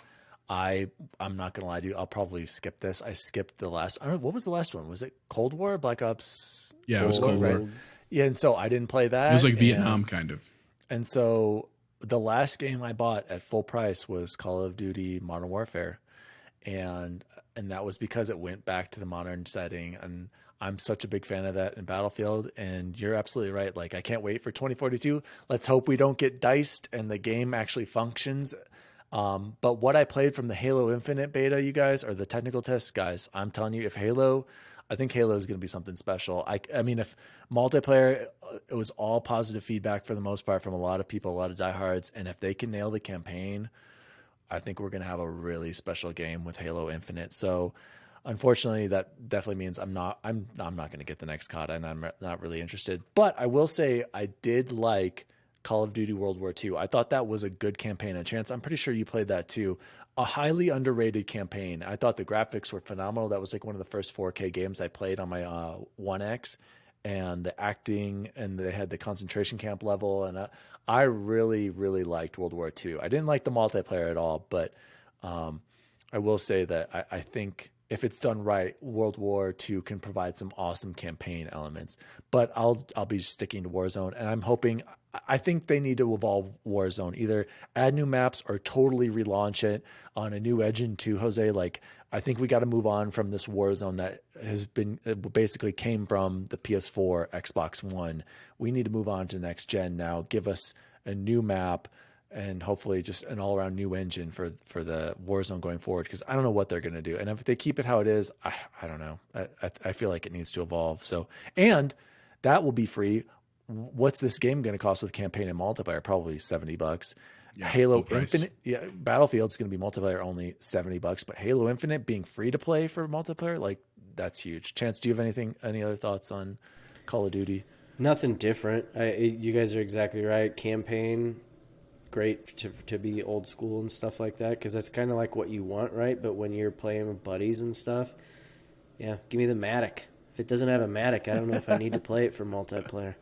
I'm not gonna lie to you. I'll probably skip this. I skipped the last. I don't know, what was the last one? Was it Cold War, Black Ops? Yeah, it was Cold War. Yeah, and so I didn't play that. It was like Vietnam kind of. And so the last game I bought at full price was Call of Duty Modern Warfare, and that was because it went back to the modern setting. And I'm such a big fan of that in Battlefield. And you're absolutely right. Like, I can't wait for 2042. Let's hope we don't get diced and the game actually functions. But what I played from the Halo Infinite beta, you guys, or the technical tests, guys, I'm telling you, I think Halo is going to be something special. I mean, if multiplayer, it was all positive feedback for the most part from a lot of people, a lot of diehards. And if they can nail the campaign, I think we're going to have a really special game with Halo Infinite. So unfortunately, that definitely means I'm not going to get the next COD, and I'm not really interested. But I will say I did like Call of Duty World War II. I thought that was a good campaign. And Chance, I'm pretty sure you played that too. A highly underrated campaign. I thought the graphics were phenomenal. That was like one of the first 4K games I played on my One X, and the acting, and they had the concentration camp level. And I really, really liked World War II. I didn't like the multiplayer at all, but I will say that I think if it's done right, World War II can provide some awesome campaign elements. But I'll be sticking to Warzone, and I'm hoping. I think they need to evolve Warzone, either add new maps or totally relaunch it on a new engine too, Jose. Like, I think we got to move on from this Warzone that has been basically came from the PS4, Xbox One. We need to move on to next gen now. Give us a new map and hopefully just an all around new engine for the Warzone going forward. Because I don't know what they're going to do, and if they keep it how it is, I don't know. I feel like it needs to evolve. So, and that will be free. What's this game going to cost with campaign and multiplayer? Probably $70. Yeah, Halo Infinite, Battlefield's going to be multiplayer only $70. But Halo Infinite being free to play for multiplayer, like, that's huge. Chance, do you have any other thoughts on Call of Duty? Nothing different. You guys are exactly right. Campaign, great to be old school and stuff like that, because that's kind of like what you want, right? But when you're playing with buddies and stuff, yeah, give me the Matic. If it doesn't have a Matic, I don't know if I need to play it for multiplayer.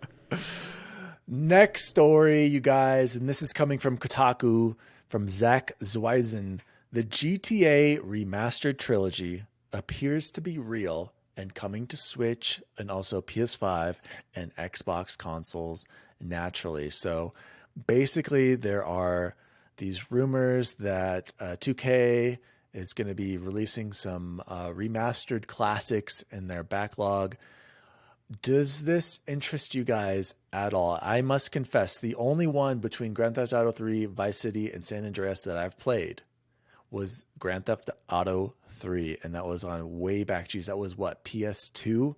Next story, you guys, and this is coming from Kotaku, from Zach Zweisen. The GTA remastered trilogy appears to be real and coming to Switch and also PS5 and Xbox consoles naturally. So basically, there are these rumors that 2K is going to be releasing some remastered classics in their backlog. Does this interest you guys at all? I must confess, the only one between Grand Theft Auto 3, Vice City, and San Andreas that I've played was Grand Theft Auto 3, and that was on way back. Geez, that was what, PS2?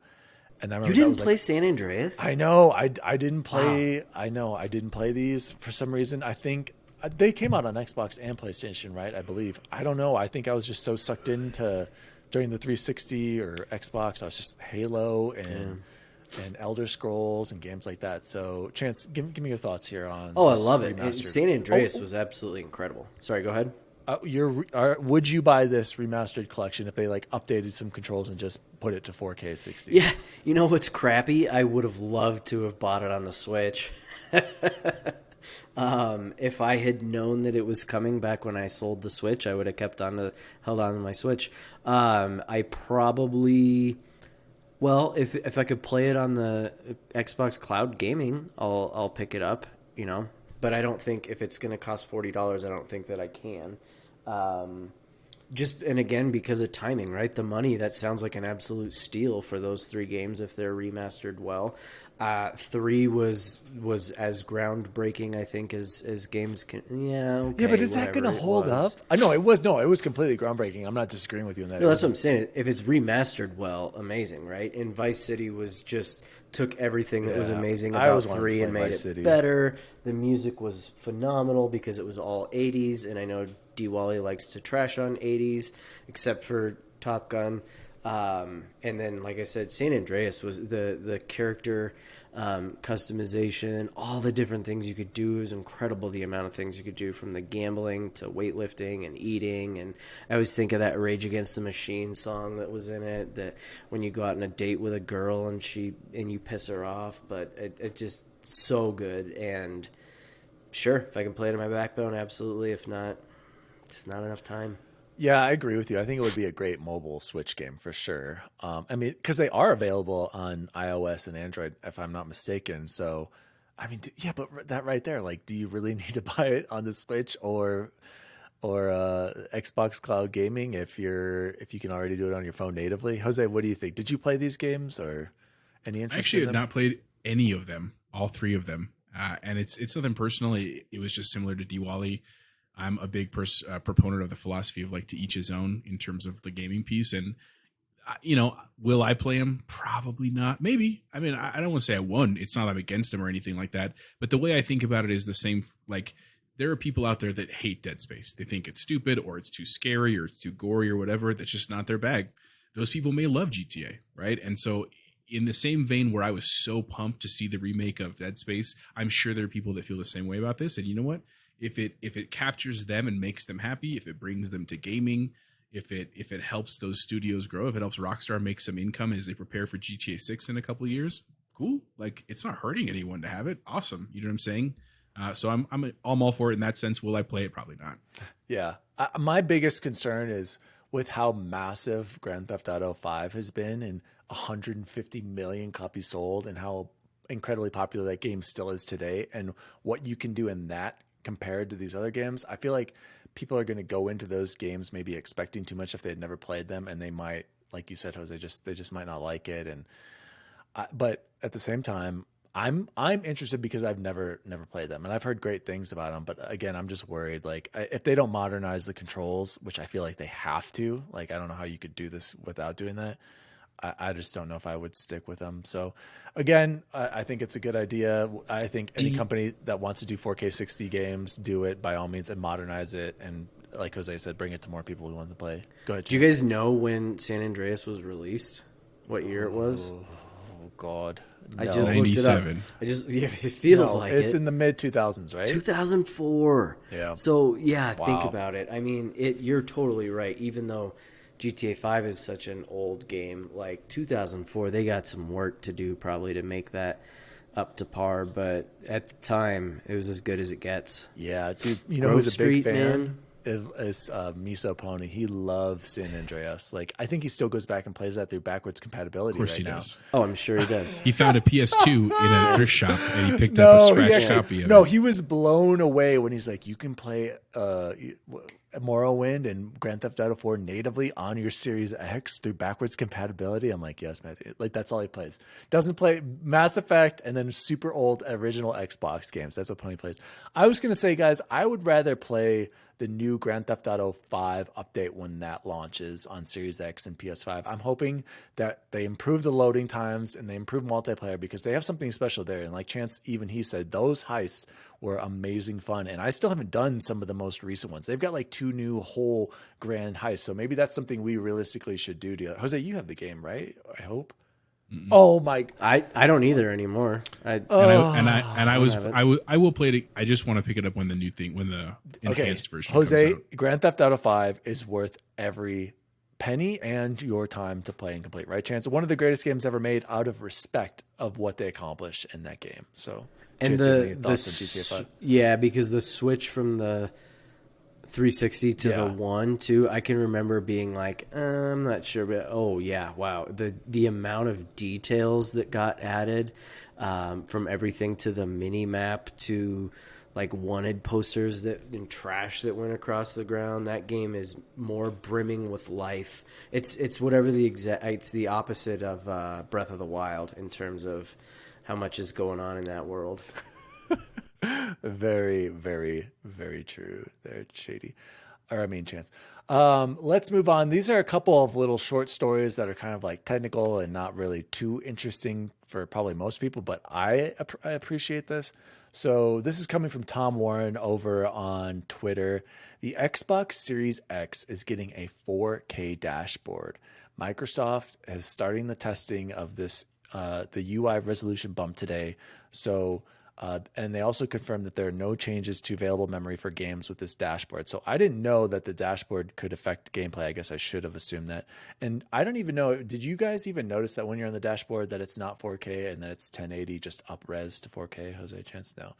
And I remember you didn't play San Andreas? I know. I didn't play. Wow. I know. I didn't play these for some reason. I think they came out on Xbox and PlayStation, right? I believe. I don't know. I think I was just so sucked into during the 360 or Xbox. I was just Halo and Elder Scrolls and games like that. So, Chance, give me your thoughts here on. Oh, I love it. And San Andreas was absolutely incredible. Sorry, go ahead. Would you buy this remastered collection if they like updated some controls and just put it to 4K 60? Yeah, you know what's crappy? I would have loved to have bought it on the Switch. If I had known that it was coming back when I sold the Switch, I would have held on to my Switch. I probably. Well, if I could play it on the Xbox Cloud Gaming, I'll pick it up, you know. But I don't think if it's going to cost $40, I don't think that I can. And again, because of timing, right? The money, that sounds like an absolute steal for those three games if they're remastered well. 3 was as groundbreaking, I think, as games can. Yeah, okay, yeah, but is that going to hold up? I know it was completely groundbreaking. I'm not disagreeing with you on that. No, that's what I'm saying. If it's remastered well, amazing, right? And Vice City was just took everything that was amazing about 3 and made it better. The music was phenomenal because it was all 80s, and I know DWALLY likes to trash on 80s, except for Top Gun. And then, like I said, San Andreas was the character customization, all the different things you could do. It was incredible, the amount of things you could do, from the gambling to weightlifting and eating. And I always think of that Rage Against the Machine song that was in it, that when you go out on a date with a girl and you piss her off, but it just so good. And sure, if I can play it in my backbone, absolutely. If not, just not enough time. Yeah, I agree with you. I think it would be a great mobile Switch game for sure. I mean, because they are available on iOS and Android, if I'm not mistaken. So, I mean, yeah, but that right there, like, do you really need to buy it on the Switch or Xbox Cloud Gaming if you can already do it on your phone natively? Jose, what do you think? Did you play these games or any interest? I actually in had them? not played any of them, all three of them, and it's nothing personal. It was just similar to DWALLY. I'm a big proponent of the philosophy of like to each his own in terms of the gaming piece. And, will I play him? Probably not. Maybe. I mean, I don't want to say I won. It's not I'm against him or anything like that. But the way I think about it is the same. Like, there are people out there that hate Dead Space. They think it's stupid or it's too scary or it's too gory or whatever. That's just not their bag. Those people may love GTA, right? And so in the same vein where I was so pumped to see the remake of Dead Space, I'm sure there are people that feel the same way about this. And you know what? If it captures them and makes them happy, if it brings them to gaming, if it helps those studios grow, if it helps Rockstar make some income as they prepare for GTA 6 in a couple of years, cool. Like, it's not hurting anyone to have it. Awesome. You know what I'm saying? So I'm all for it in that sense. Will I play it? Probably not. Yeah. My biggest concern is with how massive Grand Theft Auto 5 has been, and 150 million copies sold, and how incredibly popular that game still is today, and what you can do in that compared to these other games. I feel like people are going to go into those games maybe expecting too much if they had never played them, and they might, like you said, Jose, they just might not like it. And but at the same time, I'm interested because I've never played them, and I've heard great things about them. But again, I'm just worried, like, if they don't modernize the controls, which I feel like they have to. Like, I don't know how you could do this without doing that. I just don't know if I would stick with them. So again, I think it's a good idea. I think any company that wants to do 4K 60 games, do it by all means and modernize it. And like Jose said, bring it to more people who want to play. Go ahead. Do you guys know when San Andreas was released? What year it was? Oh God. I No. just looked it up. 97. It feels like it's it. in the mid 2000s, right? 2004. Yeah. So yeah, think Wow. about it. I mean, you're totally right. Even though GTA 5 is such an old game, like 2004, they got some work to do probably to make that up to par. But at the time, it was as good as it gets. Yeah, dude. You know Grove who's a Street, big fan? man. Is Miso Pony. He loves San Andreas. Like, I think he still goes back and plays that through backwards compatibility. Of course right he now. does. Oh, I'm sure he does. He found a PS2 in a thrift shop and he picked up a scratch copy of it. He was blown away when he's like, you can play Morrowind and Grand Theft Auto 4 natively on your Series X through backwards compatibility. I'm like, yes, Matthew. Like, that's all he plays. Doesn't play Mass Effect and then super old original Xbox games. That's what Pony plays. I was going to say, guys, I would rather play the new Grand Theft Auto 5 update when that launches on Series X and PS5. I'm hoping that they improve the loading times and they improve multiplayer, because they have something special there. And like Chance, even he said, those heists were amazing fun. And I still haven't done some of the most recent ones. They've got like 2 new whole grand heists. So maybe that's something we realistically should do together. Jose, you have the game, right? I hope. Oh my! I don't either anymore. I will play it. I just want to pick it up when the enhanced version Jose, comes out. Grand Theft Auto 5 is worth every penny and your time to play and complete. Right, Chance? One of the greatest games ever made, out of respect of what they accomplished in that game. So, And Chance, you have any thoughts on GTA 5? yeah, because the switch from the 360 to the 1 too, I can remember being like, I'm not sure, but oh yeah, wow, the amount of details that got added, from everything to the mini map to like wanted posters and trash that went across the ground. That game is more brimming with life. It's whatever it's the opposite of Breath of the Wild in terms of how much is going on in that world. Very, very, very true there, Shady. Chance. Let's move on. These are a couple of little short stories that are kind of like technical and not really too interesting for probably most people, but I appreciate this. So this is coming from Tom Warren over on Twitter. The Xbox Series X is getting a 4K dashboard, Microsoft is starting the testing of this, the UI resolution bump today. So, and they also confirmed that there are no changes to available memory for games with this dashboard. So I didn't know that the dashboard could affect gameplay. I guess I should have assumed that. And I don't even know, did you guys even notice that when you're on the dashboard that it's not 4K and that it's 1080, just up res to 4K? Jose, chance? No.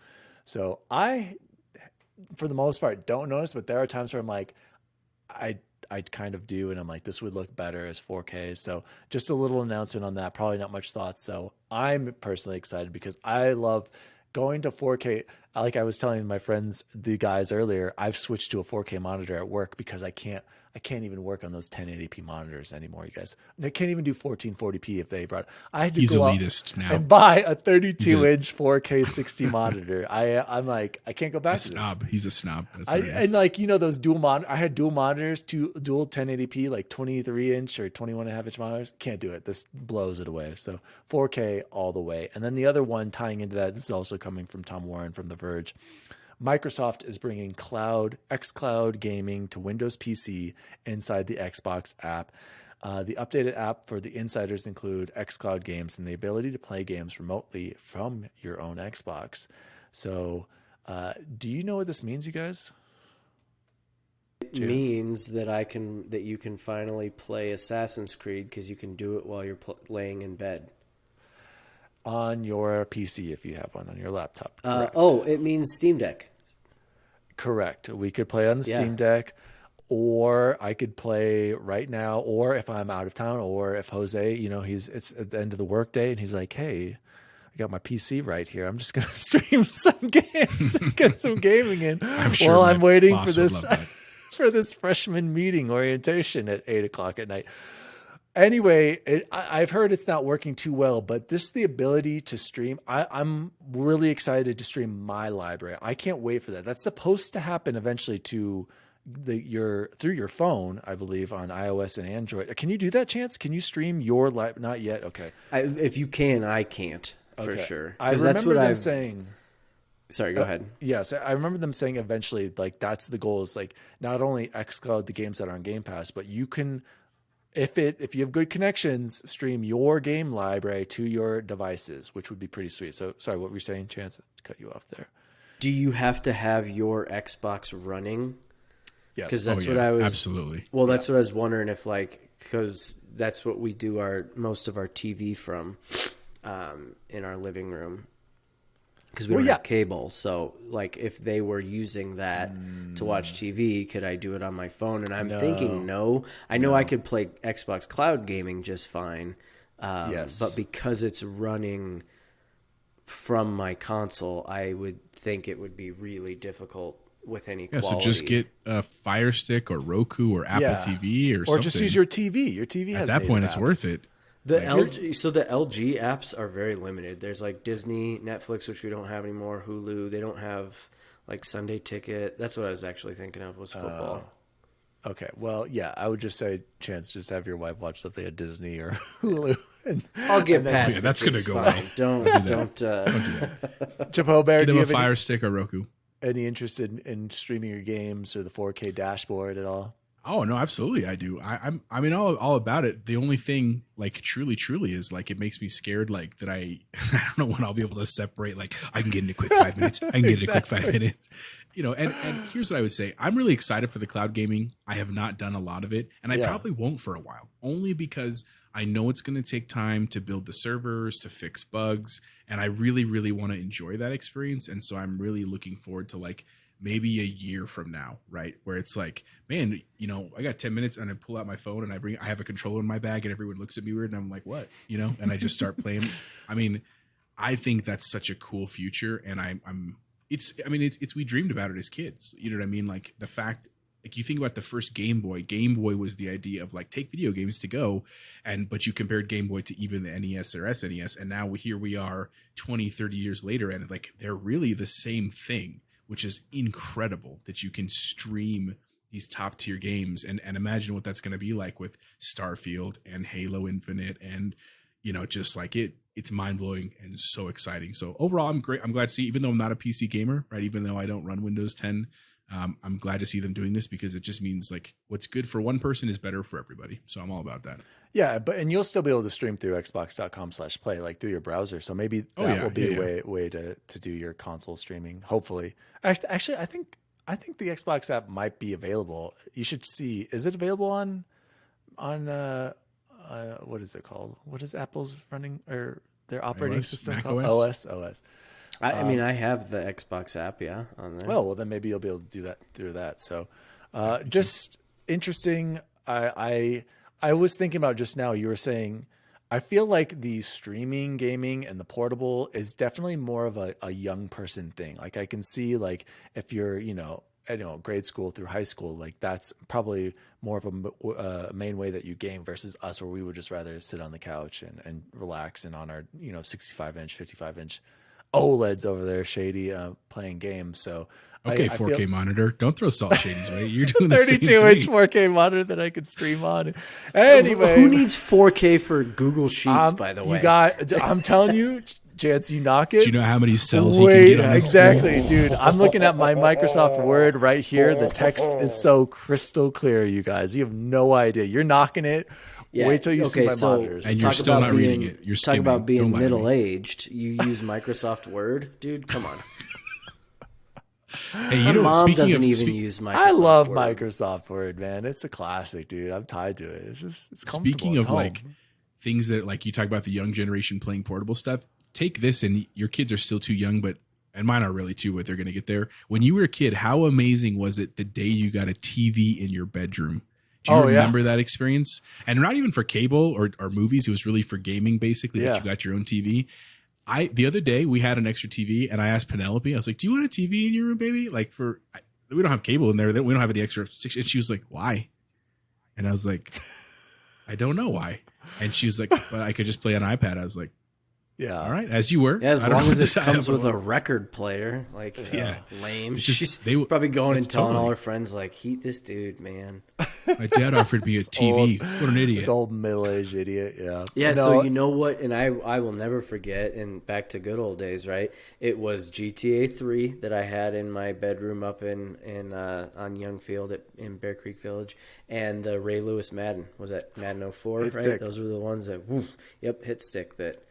So I, for the most part, don't notice, but there are times where I'm like, I kind of do, and I'm like, this would look better as 4K. So just a little announcement on that. Probably not much thought. So I'm personally excited because I love going to 4K. Like I was telling my friends, the guys earlier, I've switched to a 4K monitor at work because I can't even work on those 1080p monitors anymore, you guys. And I can't even do 1440p if they brought. I had to go elitist now and buy a 32-inch 4K 60 monitor. I'm like, I can't go back to snob. this. He's a snob. That's what it is. And like, you know, those I had dual monitors, dual 1080p, like 23-inch or 21.5-inch monitors. Can't do it. This blows it away. So 4K all the way. And then the other one tying into that, this is also coming from Tom Warren from The Verge. Microsoft is bringing xCloud gaming to Windows PC inside the Xbox app. The updated app for the insiders include xCloud games and the ability to play games remotely from your own Xbox. So, do you know what this means, you guys? It means that you can finally play Assassin's Creed because you can do it while you're laying in bed. On your PC, if you have one, on your laptop. It means Steam Deck. Correct. We could play on the Steam Deck, or I could play right now, or if I'm out of town, or if Jose, you know, it's at the end of the workday and he's like, hey, I got my PC right here. I'm just going to stream some games and get some gaming in while I'm waiting for this, for this freshman meeting orientation at 8:00 at night. Anyway, I've heard it's not working too well, but the ability to stream, I'm really excited to stream my library. I can't wait for that. That's supposed to happen eventually to through your phone, I believe, on iOS and Android. Can you do that, Chance? Can you stream your Not yet. Okay. If you can, I can't for sure. I remember them saying. Sorry, go ahead. Yes, I remember them saying eventually, like that's the goal. Is like not only xCloud the games that are on Game Pass, but you can. If you have good connections, stream your game library to your devices, which would be pretty sweet. So, sorry, what were you saying, Chance? To cut you off there. Do you have to have your Xbox running? Yes. Because that's what I was... Absolutely. Well, that's what I was wondering if, like, because that's what we do most of our TV from in our living room. Because we don't have cable. So, like, if they were using that to watch TV, could I do it on my phone? And I'm thinking no. I know I could play Xbox Cloud Gaming just fine. Yes. But because it's running from my console, I would think it would be really difficult with any quality. So just get a Fire Stick or Roku or Apple TV or something. Or just use your TV. Your TV has At that point, it's apps. worth it. The LG apps are very limited. There's like Disney, Netflix, which we don't have anymore, Hulu. They don't have like Sunday Ticket. That's what I was actually thinking of was football. Okay. Well, yeah, I would just say, Chance, just have your wife watch something at Disney or Hulu. I'll get past it. That's going to go well. Don't do that. Chapeau Bear, Get do you him have a Fire Stick or Roku. any interest in streaming your games or the 4K dashboard at all? Oh no, absolutely, I do. I mean, all about it. The only thing, like, truly, is like it makes me scared, like that I don't know when I'll be able to separate. Like, I can get in a quick 5 minutes. I can get in a quick 5 minutes. You know, and here's what I would say. I'm really excited for the cloud gaming. I have not done a lot of it, and I probably won't for a while, only because I know it's going to take time to build the servers, to fix bugs, and I really, really want to enjoy that experience. And so I'm really looking forward to like maybe a year from now, right? Where it's like, man, you know, I got 10 minutes and I pull out my phone and I have a controller in my bag and everyone looks at me weird and I'm like, what? You know, and I just start playing. I mean, I think that's such a cool future. And we dreamed about it as kids. You know what I mean? Like the fact, like you think about the first Game Boy was the idea of like, take video games to go. But you compared Game Boy to even the NES or SNES. And now here we are 20, 30 years later. And like, they're really the same thing, which is incredible that you can stream these top tier games and imagine what that's going to be like with Starfield and Halo Infinite. And, you know, just like it's mind blowing and so exciting. So overall, I'm glad to see, even though I'm not a PC gamer, right? Even though I don't run Windows 10 I'm glad to see them doing this because it just means like what's good for one person is better for everybody. So I'm all about that. Yeah, and you'll still be able to stream through xbox.com/play, like through your browser. So maybe that will be a way to do your console streaming. Hopefully, actually, I think the Xbox app might be available. You should see. Is it available on what is it called? What is Apple's running or their operating system Mac called? OS? OS. I mean, I have the Xbox app, on there. Well, then maybe you'll be able to do that through that. So, just interesting. I was thinking about just now. You were saying, I feel like the streaming gaming and the portable is definitely more of a young person thing. Like I can see, like if you're, grade school through high school, like that's probably more of a main way that you game versus us, where we would just rather sit on the couch and relax and on our 65-inch, 55-inch OLEDs over there, shady, playing games. So okay, 4K monitor. Don't throw Salt Shady's way. You're doing the 32-inch 4K monitor that I could stream on. Anyway, who needs 4K for Google Sheets? By the way, I'm telling you, Chance, you knock it. Do you know how many cells you can get on this exactly, dude. I'm looking at my Microsoft Word right here. The text is so crystal clear, you guys. You have no idea. You're knocking it. Yeah, wait till you see my monitors. And you're still not reading it. You're talking skimming. about being middle-aged. You use Microsoft Word? Dude, come on. Hey, My mom doesn't even speak, use Microsoft I love Word. Microsoft Word, man. It's a classic, dude. I'm tied to it. It's comfortable. Speaking it's of home. like things that like you talk about the young generation playing portable stuff, take this, and your kids are still too young, and mine are really too, but they're going to get there. When you were a kid, how amazing was it the day you got a TV in your bedroom? Do you remember that experience? And not even for cable or movies. It was really for gaming, basically, that you got your own TV. The other day, we had an extra TV, and I asked Penelope, I was like, do you want a TV in your room, baby? Like we don't have cable in there. We don't have any extra. And she was like, why? And I was like, I don't know why. And she was like, but I could just play on iPad. I was like, yeah. All right. As you were. Yeah, as long as it comes with a record player. Like, lame. She's probably going and telling all her friends, like, heat this dude, man. My dad offered me a TV. What an idiot. This old middle-aged idiot, yeah. Yeah, so you know what? And I will never forget, and back to good old days, right? It was GTA 3 that I had in my bedroom up on Youngfield in Bear Creek Village, and the Ray Lewis Madden. Was that Madden 04, right? Stick. Those were the ones that, hit stick that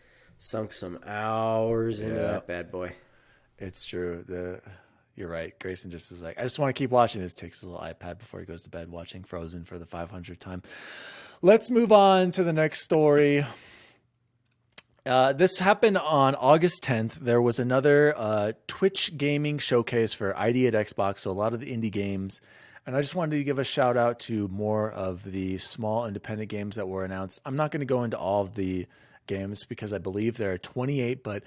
sunk some hours into that bad boy. It's true. You're right. Grayson just is like, I just want to keep watching. He just takes his little iPad before he goes to bed, watching Frozen for the 500th time. Let's move on to the next story. This happened on August 10th. There was another Twitch gaming showcase for ID at Xbox, so a lot of the indie games. And I just wanted to give a shout out to more of the small independent games that were announced. I'm not going to go into all of the games because I believe there are 28, but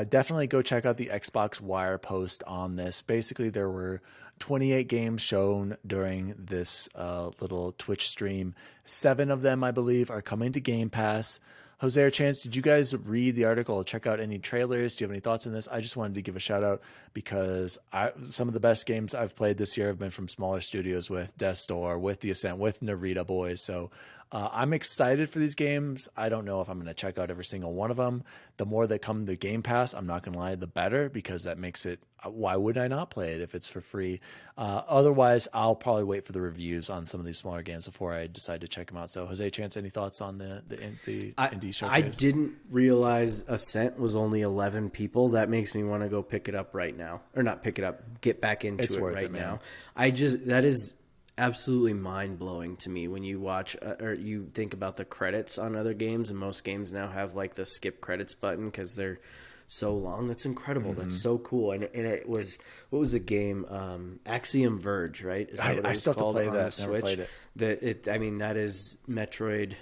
definitely go check out the Xbox Wire post on this. Basically, there were 28 games shown during this little Twitch stream. 7 of them, I believe, are coming to Game Pass. Jose or Chance, did you guys read the article or check out any trailers? Do you have any thoughts on this? I just wanted to give a shout out because some of the best games I've played this year have been from smaller studios with Death Store, with the Ascent, with Narita Boys. So I'm excited for these games. I don't know if I'm going to check out every single one of them. The more that come to Game Pass, I'm not going to lie, the better, because that makes it, why would I not play it if it's for free? Otherwise, I'll probably wait for the reviews on some of these smaller games before I decide to check them out. So, Jose, Chance, any thoughts on the indie showcase? I didn't realize Ascent was only 11 people. That makes me want to go pick it up right now. Or not pick it up, get back into it right now. That is absolutely mind-blowing to me when you watch or you think about the credits on other games, and most games now have like the skip credits button because they're so long. That's incredible. Mm-hmm. That's so cool. And it was, what was the game? Axiom Verge, right? Is that what it was called on the Switch? Never played it. I mean, that is Metroid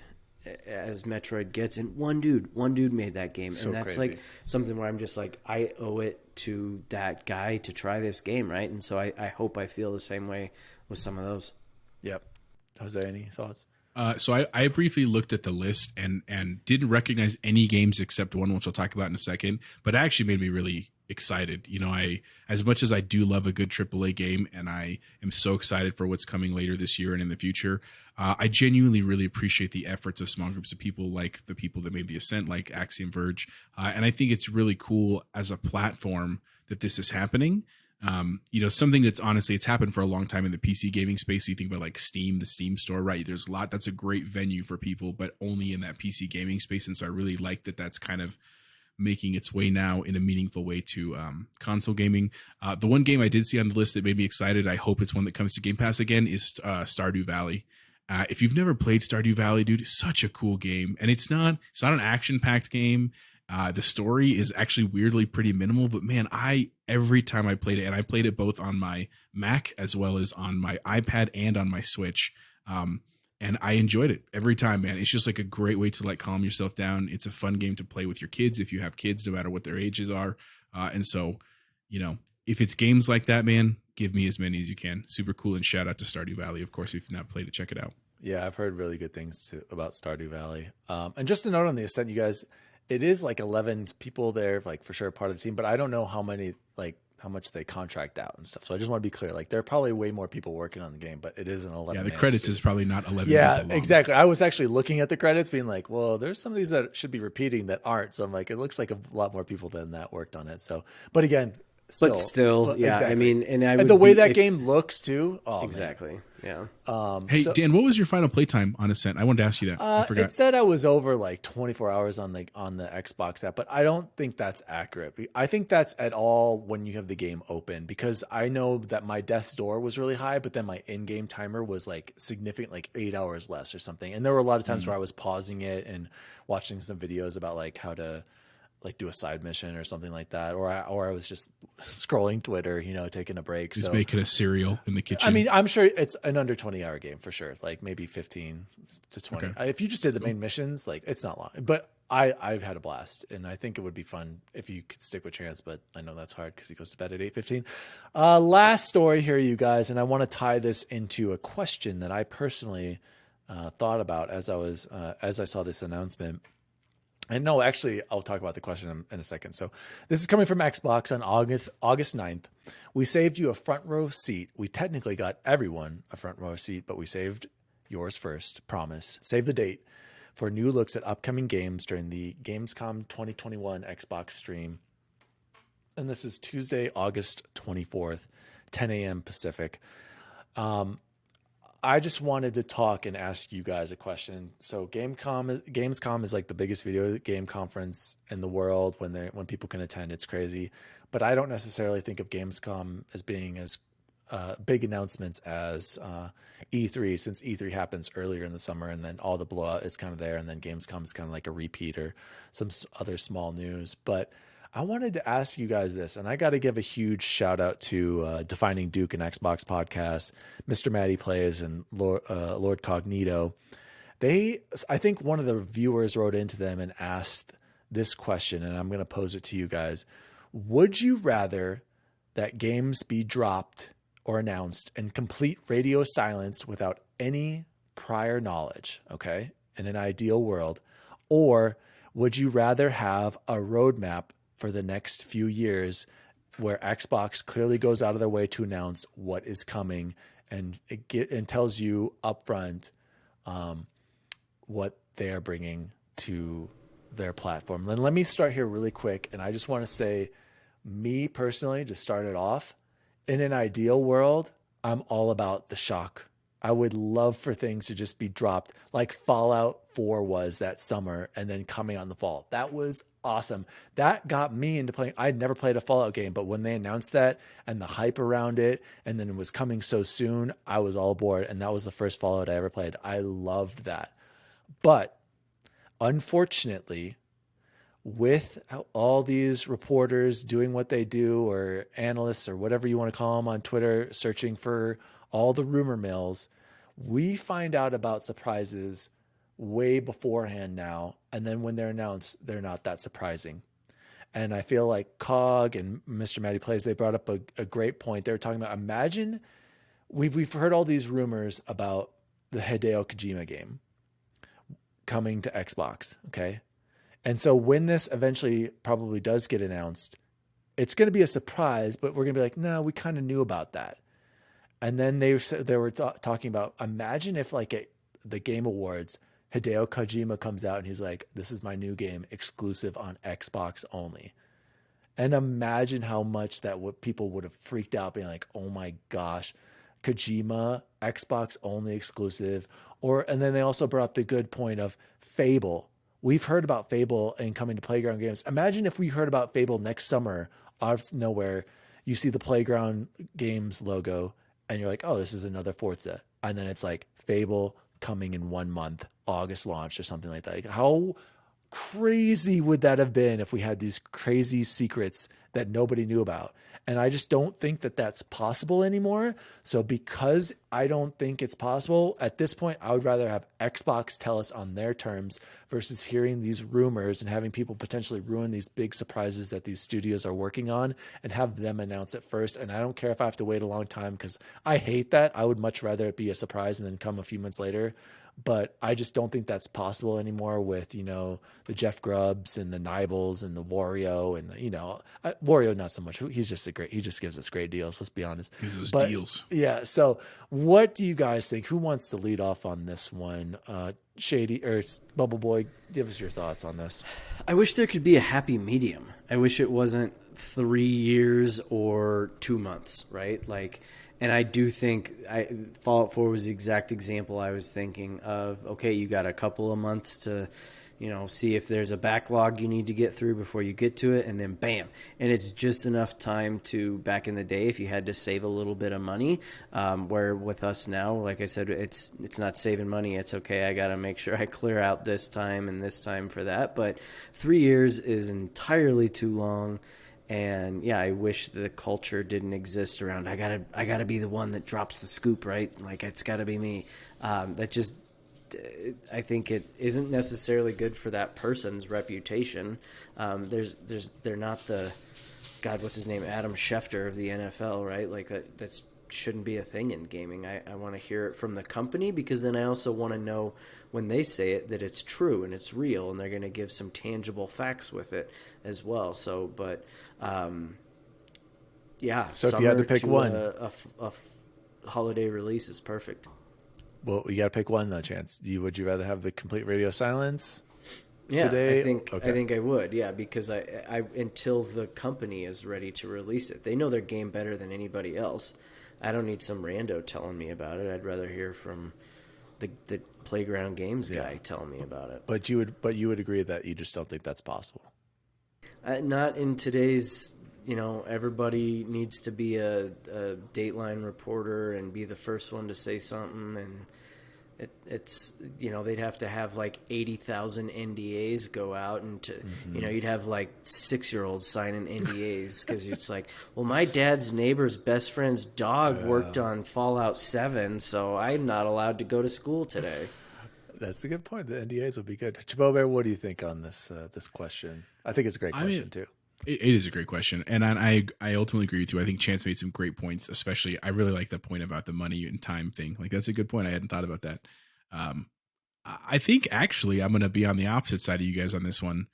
as Metroid gets, and one dude made that game, so and that's crazy. Like something where I'm just like, I owe it to that guy to try this game, right? And so I hope I feel the same way with some of those. Yep. Jose, any thoughts? So I briefly looked at the list and didn't recognize any games except one, which I'll talk about in a second, but it actually made me really excited. You know, as much as I do love a good AAA game, and I am so excited for what's coming later this year and in the future, I genuinely really appreciate the efforts of small groups of people, like the people that made the Ascent, like Axiom Verge. And I think it's really cool as a platform that this is happening. Something that's honestly, it's happened for a long time in the PC gaming space. So you think about like Steam, the Steam store, right? There's a lot, that's a great venue for people, but only in that PC gaming space. And so I really like that that's kind of making its way now in a meaningful way to console gaming. The one game I did see on the list that made me excited, I hope it's one that comes to Game Pass again, is Stardew Valley. If you've never played Stardew Valley, dude, it's such a cool game. And it's not an action-packed game. The story is actually weirdly pretty minimal, but man, every time I played it, and I played it both on my Mac as well as on my iPad and on my Switch, and I enjoyed it every time, man. It's just like a great way to like calm yourself down. It's a fun game to play with your kids if you have kids, no matter what their ages are. And so, if it's games like that, man, give me as many as you can. Super cool, and shout out to Stardew Valley, of course. If you've not played it, check it out. Yeah, I've heard really good things about Stardew Valley. And just a note on the Ascent, you guys, it is like 11 people there, like for sure part of the team, but I don't know how much they contract out and stuff. So I just want to be clear, like there are probably way more people working on the game, but it is an 11. Yeah, the credits is probably not 11. Yeah, exactly. I was actually looking at the credits being like, well, there's some of these that should be repeating that aren't. So I'm like, it looks like a lot more people than that worked on it. So, but again, still, yeah. Exactly. I mean, and the way that game looks too. Oh, exactly. Man. Yeah. Hey, Dan, what was your final playtime on Ascent? I wanted to ask you that. I forgot. It said I was over like 24 hours on the Xbox app, but I don't think that's accurate. I think that's at all when you have the game open, because I know that my death's door was really high, but then my in-game timer was like significant, like 8 hours less or something. And there were a lot of times where I was pausing it and watching some videos about like how to like do a side mission or something like that, or I was just scrolling Twitter, taking a break. Just making a cereal in the kitchen. I mean, I'm sure it's an under 20-hour game for sure, like maybe 15 to 20. Okay. If you just did the main missions, like it's not long, but I've had a blast, and I think it would be fun if you could stick with Chance, but I know that's hard because he goes to bed at 8:15. Last story here, you guys, and I want to tie this into a question that I personally thought about as I saw this announcement. And no, actually, I'll talk about the question in a second. So this is coming from Xbox on August 9th. We saved you a front row seat. We technically got everyone a front row seat, but we saved yours first. Promise. Save the date for new looks at upcoming games during the Gamescom 2021 Xbox stream. And this is Tuesday, August 24th, 10 a.m. Pacific. I just wanted to talk and ask you guys a question. So Gamescom is like the biggest video game conference in the world when people can attend. It's crazy, but I don't necessarily think of Gamescom as being as big announcements as E3, since E3 happens earlier in the summer, and then all the blowout is kind of there, and then Gamescom is kind of like a repeat or some other small news. But I wanted to ask you guys this, and I got to give a huge shout out to Defining Duke and Xbox Podcast, Mr. Matty Plays, and Lord Cognito. I think one of the viewers wrote into them and asked this question, and I'm going to pose it to you guys. Would you rather that games be dropped or announced in complete radio silence without any prior knowledge, okay, in an ideal world, or would you rather have a roadmap for the next few years where Xbox clearly goes out of their way to announce what is coming and and tells you upfront what they are bringing to their platform? Then let me start here really quick, and I just want to say, me personally, to start it off, in an ideal world, I'm all about the shock. I would love for things to just be dropped like Fallout 4 was that summer and then coming on the fall. That was awesome. That got me into playing. I'd never played a Fallout game, but when they announced that and the hype around it, and then it was coming so soon, I was all aboard. And that was the first Fallout I ever played. I loved that. But unfortunately, with all these reporters doing what they do, or analysts, or whatever you want to call them on Twitter, searching for all the rumor mills, we find out about surprises way beforehand now. And then when they're announced, they're not that surprising. And I feel like COG and Mr. Matty Plays, they brought up a great point. They were talking about, imagine we've heard all these rumors about the Hideo Kojima game coming to Xbox. Okay. And so when this eventually probably does get announced, it's going to be a surprise, but we're going to be like, no, we kind of knew about that. And then they were talking about, imagine if like the Game Awards, Hideo Kojima comes out and he's like, this is my new game, exclusive on Xbox only. And imagine how much that what people would have freaked out, being like, "Oh my gosh, Kojima, Xbox only exclusive." And then they also brought up the good point of Fable. We've heard about Fable and coming to Playground Games. Imagine if we heard about Fable next summer out of nowhere. You see the Playground Games logo, and you're like, "Oh, this is another Forza." And then it's like Fable coming in 1 month, August launch or something like that. Like, how crazy would that have been if we had these crazy secrets that nobody knew about? And I just don't think that that's possible anymore. So because I don't think it's possible at this point, I would rather have Xbox tell us on their terms versus hearing these rumors and having people potentially ruin these big surprises that these studios are working on, and have them announce it first. And I don't care if I have to wait a long time, because I hate that. I would much rather it be a surprise and then come a few months later. But I just don't think that's possible anymore with, the Jeff Grubbs and the Nibbles and the Wario and Wario, not so much. He just gives us great deals. Let's be honest. Gives those But, deals. yeah. So what do you guys think? Who wants to lead off on this one? Shady or Bubble Boy, give us your thoughts on this. I wish there could be a happy medium. I wish it wasn't 3 years or 2 months, right? Like, and I do think Fallout 4 was the exact example I was thinking of. Okay, you got a couple of months to, see if there's a backlog you need to get through before you get to it, and then bam. And it's just enough time to, back in the day, if you had to save a little bit of money, where with us now, like I said, it's not saving money. It's okay, I got to make sure I clear out this time and this time for that. But 3 years is entirely too long. And yeah, I wish the culture didn't exist around. I gotta be the one that drops the scoop, right? Like, it's gotta be me. That just, I think it isn't necessarily good for that person's reputation. They're not the, God, what's his name, Adam Schefter of the NFL, right? Like that's shouldn't be a thing in gaming. I want to hear it from the company, because then I also want to know when they say it that it's true and it's real, and they're going to give some tangible facts with it as well. So, but yeah. So if you had to pick one, a holiday release is perfect. Well, you got to pick one though, Chance. Would you rather have the complete radio silence? Yeah, today? I think I would. Yeah, because I until the company is ready to release it, they know their game better than anybody else. I don't need some rando telling me about it. I'd rather hear from the Playground Games guy telling me about it. But you would agree that you just don't think that's possible. Not in today's, everybody needs to be a Dateline reporter and be the first one to say something, and it's they'd have to have like 80,000 NDAs go out, and you'd have like 6-year-olds signing NDAs because it's like, well, my dad's neighbor's best friend's dog worked on Fallout 7, so I'm not allowed to go to school today. That's a good point. The NDAs would be good. Chabobear, what do you think on this question? I think it's a great question too. It is a great question, and I ultimately agree with you. I think Chance made some great points. Especially, I really like the point about the money and time thing. Like, that's a good point. I hadn't thought about that. I think actually I'm going to be on the opposite side of you guys on this one.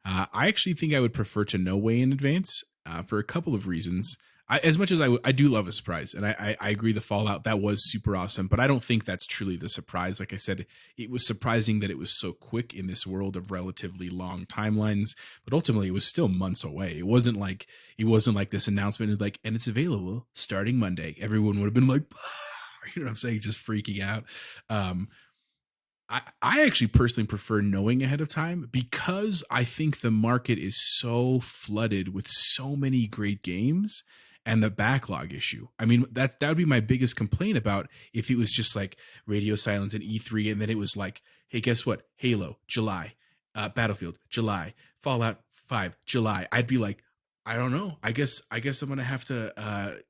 I actually think I would prefer to know way in advance for a couple of reasons. As much as I do love a surprise, and I agree the Fallout, that was super awesome, but I don't think that's truly the surprise. Like I said, it was surprising that it was so quick in this world of relatively long timelines, but ultimately it was still months away. It wasn't like this announcement of like, and it's available starting Monday. Everyone would have been like, you know what I'm saying, just freaking out. I actually personally prefer knowing ahead of time, because I think the market is so flooded with so many great games. And the backlog issue. I mean, that would be my biggest complaint about if it was just like radio silence and E3, and then it was like, hey, guess what? Halo, July, Battlefield, July, Fallout 5, July. I'd be like, I don't know. I guess I'm gonna have to,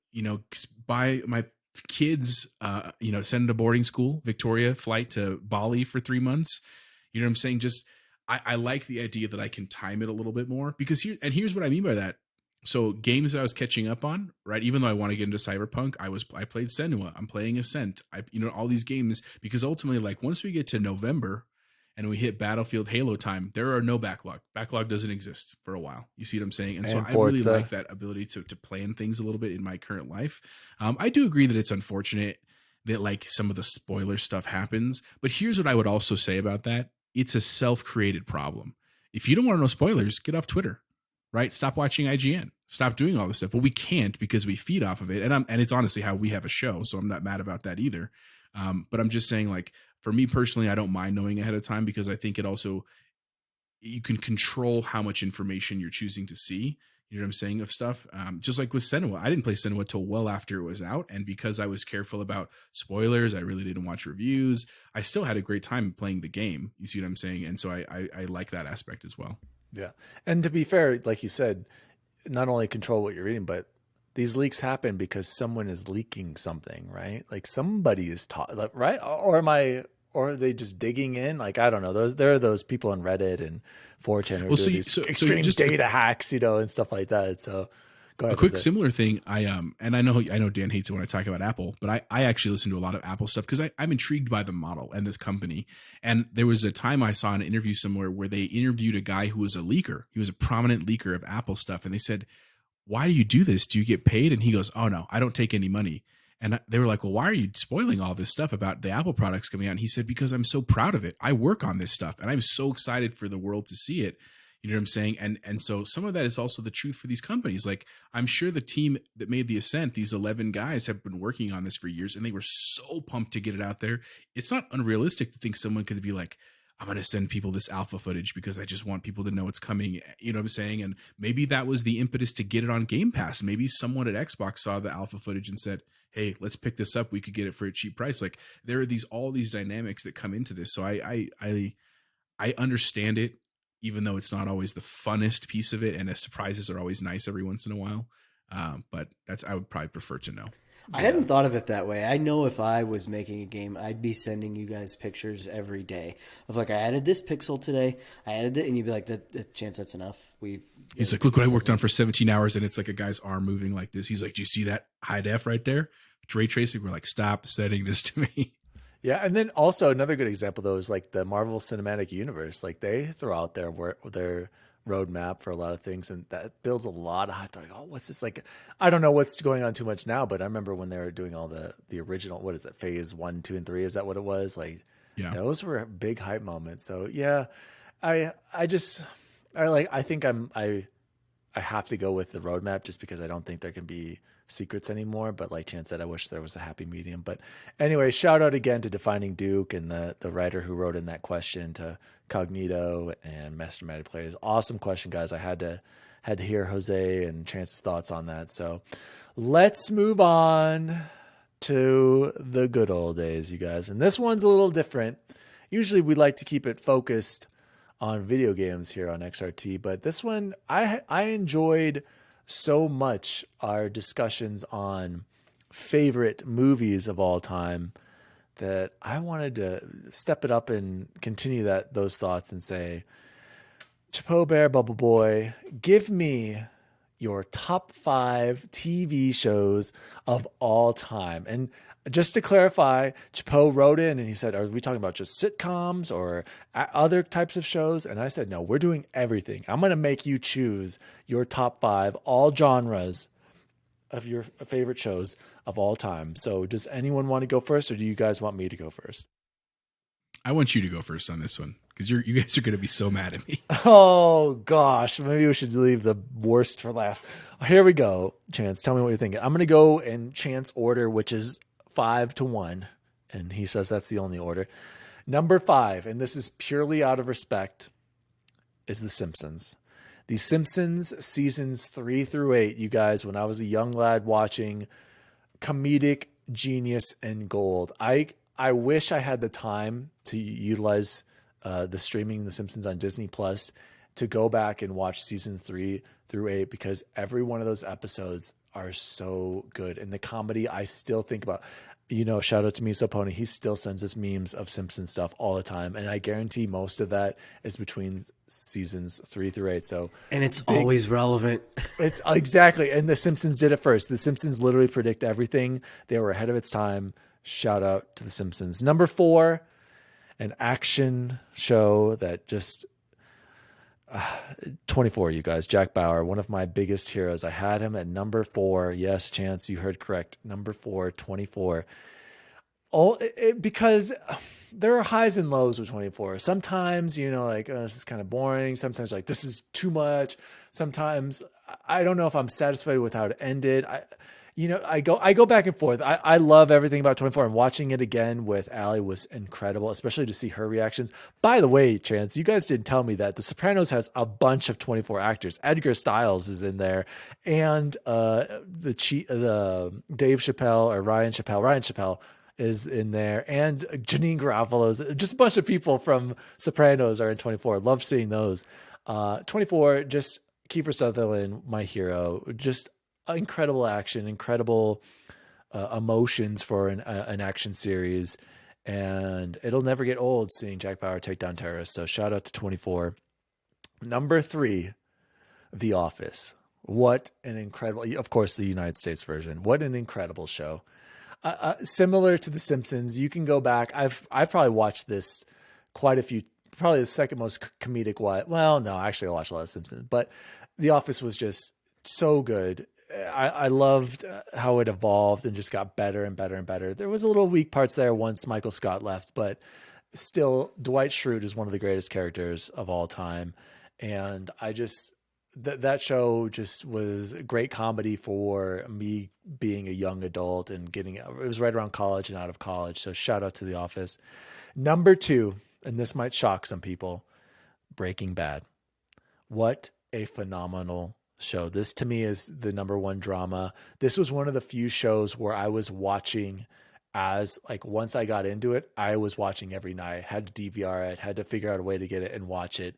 buy my kids, send them to boarding school, Victoria, flight to Bali for 3 months. You know what I'm saying? Just I like the idea that I can time it a little bit more, because here's what I mean by that. So games that I was catching up on, right? Even though I want to get into Cyberpunk, I played Senua. I'm playing Ascent. All these games, because ultimately, like, once we get to November and we hit Battlefield, Halo time, there are no backlog. Backlog doesn't exist for a while. You see what I'm saying? And so I really like that ability to plan things a little bit in my current life. I do agree that it's unfortunate that like some of the spoiler stuff happens, but here's what I would also say about that. It's a self-created problem. If you don't want to know spoilers, get off Twitter. right? Stop watching IGN. Stop doing all this stuff. But we can't because we feed off of it. And it's honestly how we have a show. So I'm not mad about that either. But I'm just saying, like, for me personally, I don't mind knowing ahead of time because I think it also, you can control how much information you're choosing to see. You know what I'm saying, of stuff. Just like with Senua, I didn't play Senua till well after it was out. And because I was careful about spoilers, I really didn't watch reviews. I still had a great time playing the game. You see what I'm saying? And so I like that aspect as well. Yeah. And to be fair, like you said, not only control what you're reading, but these leaks happen because someone is leaking something, right? Like somebody is taught, right? Or are they just digging in? Like, I don't know. There are those people on Reddit and 4chan who do these extreme data hacks, and stuff like that. So go ahead. A quick similar thing, and I know Dan hates it when I talk about Apple, but I actually listen to a lot of Apple stuff because I'm intrigued by the model and this company. And there was a time I saw an interview somewhere where they interviewed a guy who was a leaker. He was a prominent leaker of Apple stuff. And they said, "Why do you do this? Do you get paid?" And he goes, "Oh no, I don't take any money." And they were like, "Well, why are you spoiling all this stuff about the Apple products coming out?" And he said, "Because I'm so proud of it. I work on this stuff and I'm so excited for the world to see it." You know what I'm saying? And so some of that is also the truth for these companies. Like, I'm sure the team that made the Ascent, these 11 guys, have been working on this for years and they were so pumped to get it out there. It's not unrealistic to think someone could be like, "I'm going to send people this alpha footage because I just want people to know it's coming." You know what I'm saying? And maybe that was the impetus to get it on Game Pass. Maybe someone at Xbox saw the alpha footage and said, "Hey, let's pick this up. We could get it for a cheap price." Like, there are all these dynamics that come into this. So I understand it, even though it's not always the funnest piece of it. And the surprises are always nice every once in a while. But I would probably prefer to know. I hadn't thought of it that way. I know if I was making a game, I'd be sending you guys pictures every day of like, I added this pixel today, I added it, and you'd be like, that chance that's enough. He's like, "Look what I worked on for 17 hours, and it's like a guy's arm moving like this." He's like, "Do you see that high def right there? It's ray tracing." We're like, "Stop sending this to me." Yeah, and then also another good example though is like the Marvel Cinematic Universe. Like they throw out their roadmap for a lot of things, and that builds a lot of hype. Like, oh, what's this? Like, I don't know what's going on too much now, but I remember when they were doing all the original, what is it, phase 1, 2, and 3? Is that what it was? Like, Yeah, those were big hype moments. So yeah, I think I have to go with the roadmap just because I don't think there can be secrets anymore. But like Chance said, I wish there was a happy medium. But anyway, shout out again to Defining Duke and the writer who wrote in that question, to Cognito and Mastermind Plays. Awesome question, guys. I had to hear Jose and Chance's thoughts on that. So let's move on to the good old days, you guys. And this one's a little different. Usually we like to keep it focused on video games here on XRT, but this one I enjoyed so much our discussions on favorite movies of all time that I wanted to step it up and continue those thoughts and say, Chapeau Bear, Bubble Boy, give me your top 5 TV shows of all time. And just to clarify, Chapeau wrote in and he said, "Are we talking about just sitcoms or other types of shows?" And I said, "No, we're doing everything. I'm going to make you choose your top 5, all genres of your favorite shows of all time." So does anyone want to go first, or do you guys want me to go first? I want you to go first on this one because you guys are going to be so mad at me. Oh gosh, maybe we should leave the worst for last. Here we go. Chance, tell me what you're thinking. I'm going to go in Chance order, which is 5 to 1. And he says that's the only order. Number 5, and this is purely out of respect, is The Simpsons. The Simpsons seasons 3 through 8, you guys, when I was a young lad watching, comedic genius and gold. I wish I had the time to utilize the streaming The Simpsons on Disney Plus to go back and watch season 3 through 8, because every one of those episodes are so good. And the comedy, I still think about, shout out to Miso Pony. He still sends us memes of Simpsons stuff all the time. And I guarantee most of that is between seasons 3 through 8. So, and it's always relevant. It's exactly. And the Simpsons did it first. The Simpsons literally predict everything. They were ahead of its time. Shout out to the Simpsons. Number 4, an action show that just 24, you guys. Jack Bauer, one of my biggest heroes. I had him at number 4. Yes, Chance, you heard correct. Number 4, 24. Because there are highs and lows with 24. Sometimes, like, oh, this is kind of boring. Sometimes, like, this is too much. Sometimes I don't know if I'm satisfied with how it ended. I go back and forth. I love everything about 24, and watching it again with Allie was incredible, especially to see her reactions. By the way, Chance, you guys didn't tell me that The Sopranos has a bunch of 24 actors. Edgar Stiles is in there, and the Dave Chappelle or Ryan Chappelle is in there, and Janine Garofalo's. Just a bunch of people from Sopranos are in 24. Love seeing those. 24, just Kiefer Sutherland, my hero. Just incredible action, incredible emotions for an action series, and it'll never get old seeing Jack Bauer take down terrorists. So shout out to 24. Number 3, The Office. What an incredible, of course, the United States version. What an incredible show. Similar to The Simpsons, you can go back. I've probably watched this quite a few, probably the second most comedic one. Well, no, actually I watched a lot of Simpsons, but The Office was just so good. I loved how it evolved and just got better and better and better. There was a little weak parts there once Michael Scott left, but still Dwight Schrute is one of the greatest characters of all time. And I just, that show just was great comedy for me being a young adult and it was right around college and out of college. So shout out to The Office. Number 2, and this might shock some people, Breaking Bad. What a phenomenal show. This to me is the number 1 drama. This was one of the few shows where I was watching as, like, once I got into it, I was watching every night, had to DVR it, had to figure out a way to get it and watch it.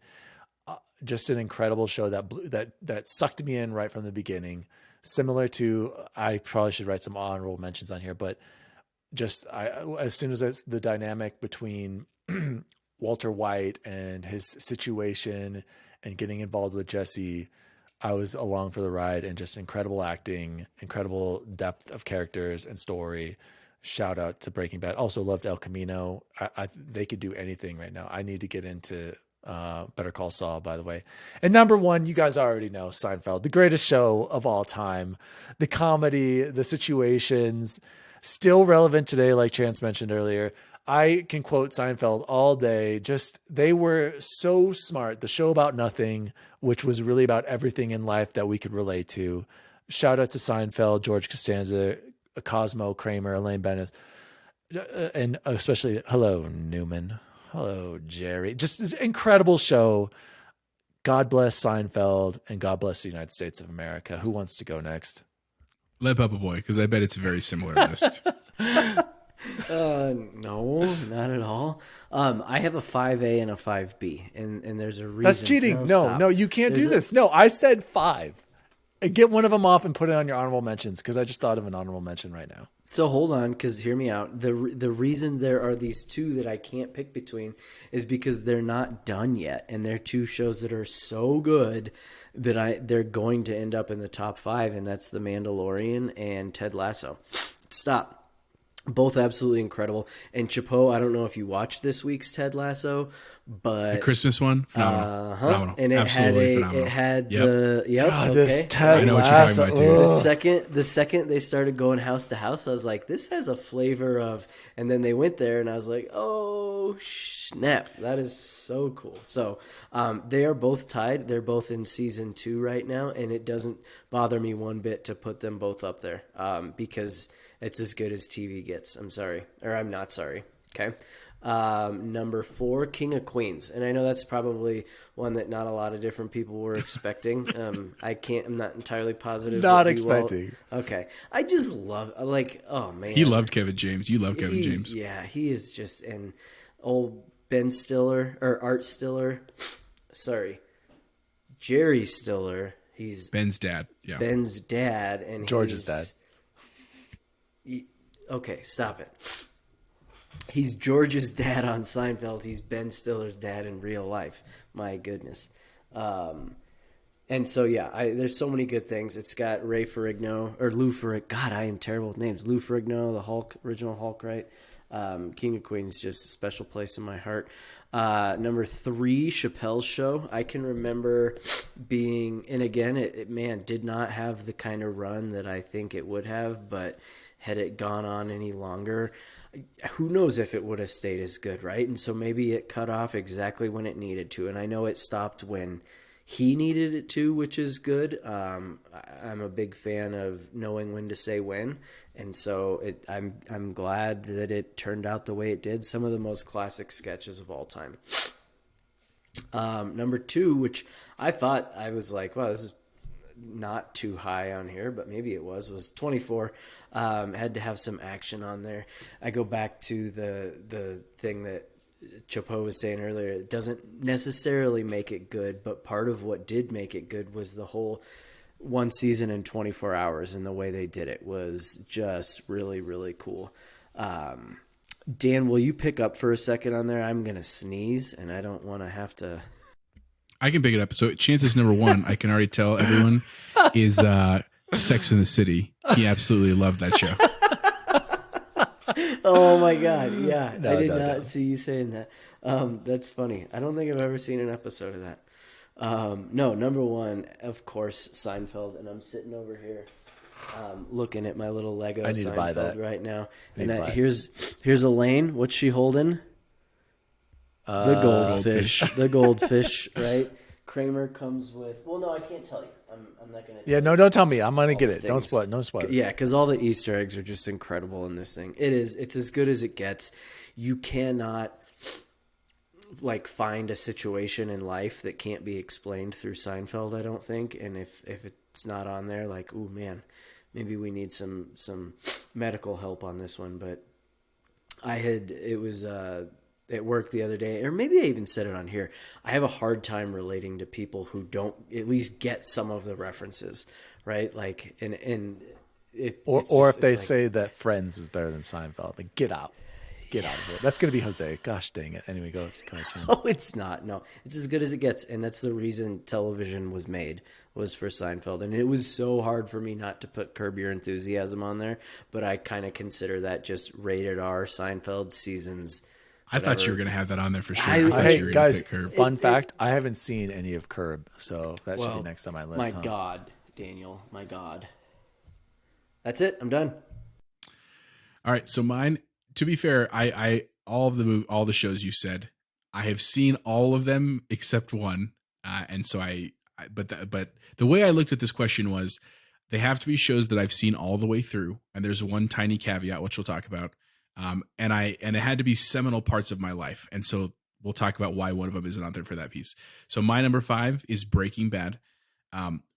Just an incredible show that sucked me in right from the beginning. Similar to, I probably should write some honorable mentions on here, but just as soon as the dynamic between Walter White and his situation and getting involved with Jesse, I was along for the ride, and just incredible acting, incredible depth of characters and story. Shout out to Breaking Bad. Also loved El Camino. They could do anything right now. I need to get into Better Call Saul, by the way. And number 1, you guys already know, Seinfeld, the greatest show of all time. The comedy, the situations, still relevant today, like Chance mentioned earlier. I can quote Seinfeld all day. Just, they were so smart. The show about nothing, which was really about everything in life that we could relate to. Shout out to Seinfeld, George Costanza, Cosmo, Kramer, Elaine Bennett, and especially hello, Newman. Hello, Jerry. Just this incredible show. God bless Seinfeld, and God bless the United States of America. Who wants to go next? Let Papa Boy, because I bet it's a very similar list. No, not at all. I have a 5A and a 5B, and there's a reason. That's cheating. No, stop. you can't do this. No, I said 5. Get one of them off and put it on your honorable mentions, because I just thought of an honorable mention right now. So hold on, because hear me out. The reason there are these 2 that I can't pick between is because they're not done yet, and they're 2 shows that are so good that they're going to end up in the top 5, and that's The Mandalorian and Ted Lasso. Stop. Both absolutely incredible. And Chapeau, I don't know if you watched this week's Ted Lasso, but the Christmas one, phenomenal. And it had this Ted I know what you're talking about, dude. The second they started going house to house, I was like, this has a flavor of, and then they went there and I was like, oh snap, that is so cool. So they are both tied. They're both in season 2 right now, and it doesn't bother me one bit to put them both up there because it's as good as TV gets. I'm not sorry. Okay. Number 4, King of Queens. And I know that's probably one that not a lot of different people were expecting. I'm not entirely positive. Not expecting. Okay. I just love, oh man. He loved Kevin James. You love Kevin James. Yeah, he is just an old Ben Stiller, or Art Stiller. Sorry. Jerry Stiller. He's Ben's dad. Yeah. Ben's dad. And George's dad. Okay, stop it. He's George's dad on Seinfeld. He's Ben Stiller's dad in real life. My goodness. And so, yeah, there's so many good things. It's got Ray Ferrigno, or Lou Ferrigno. God, I am terrible with names. Lou Ferrigno, the Hulk, original Hulk, right? King of Queens, just a special place in my heart. Number 3, Chappelle's Show. I can remember being, and again, it did not have the kind of run that I think it would have, but had it gone on any longer, who knows if it would have stayed as good, right? And so maybe it cut off exactly when it needed to. And I know it stopped when he needed it to, which is good. I'm a big fan of knowing when to say when, and so I'm glad that it turned out the way it did. Some of the most classic sketches of all time. Number 2, which I thought, I was like, wow, this is not too high on here, but maybe it was 24. Had to have some action on there. I go back to the thing that Chopo was saying earlier. It doesn't necessarily make it good, but part of what did make it good was the whole one season in 24 hours, and the way they did it was just really, really cool. Dan, will you pick up for a second on there? I'm going to sneeze, and I don't want to have to. I can pick it up. So chances number 1, I can already tell everyone, is Sex in the City. He absolutely loved that show. Oh my God. Yeah. I did not see you saying that. That's funny. I don't think I've ever seen an episode of that. No, number 1, of course, Seinfeld. And I'm sitting over here looking at my little Lego I need to buy Seinfeld that right now. And here's Elaine. What's she holding? The goldfish. The goldfish, right? Kramer comes with. Well, no, I can't tell you. I'm not gonna. Yeah, no, don't tell me. I'm gonna get it. Don't spoil it. No spoil it. Yeah, because all the Easter eggs are just incredible in this thing. It's as good as it gets. You cannot like find a situation in life that can't be explained through Seinfeld, I don't think. And if it's not on there, like, oh man, maybe we need some medical help on this one. But it was at work the other day, or maybe I even said it on here. I have a hard time relating to people who don't at least get some of the references, right? Like, and it, or if they say that Friends is better than Seinfeld, like get out of it. That's gonna be Jose. Gosh dang it. Anyway, go ahead, Chance. Oh, it's not. No, it's as good as it gets, and that's the reason television was made, was for Seinfeld. And it was so hard for me not to put Curb Your Enthusiasm on there, but I kind of consider that just rated R Seinfeld seasons. Whatever. I thought you were going to have that on there for sure. Hey, guys, fun fact, I haven't seen any of Curb, so that should be next on my list. My God, Daniel, my God. That's it. I'm done. All right, so mine, to be fair, I all the shows you said, I have seen all of them except one. And so but the way I looked at this question was, they have to be shows that I've seen all the way through. And there's one tiny caveat, which we'll talk about. And it had to be seminal parts of my life. And so we'll talk about why one of them isn't on there for that piece. So my number 5 is Breaking Bad,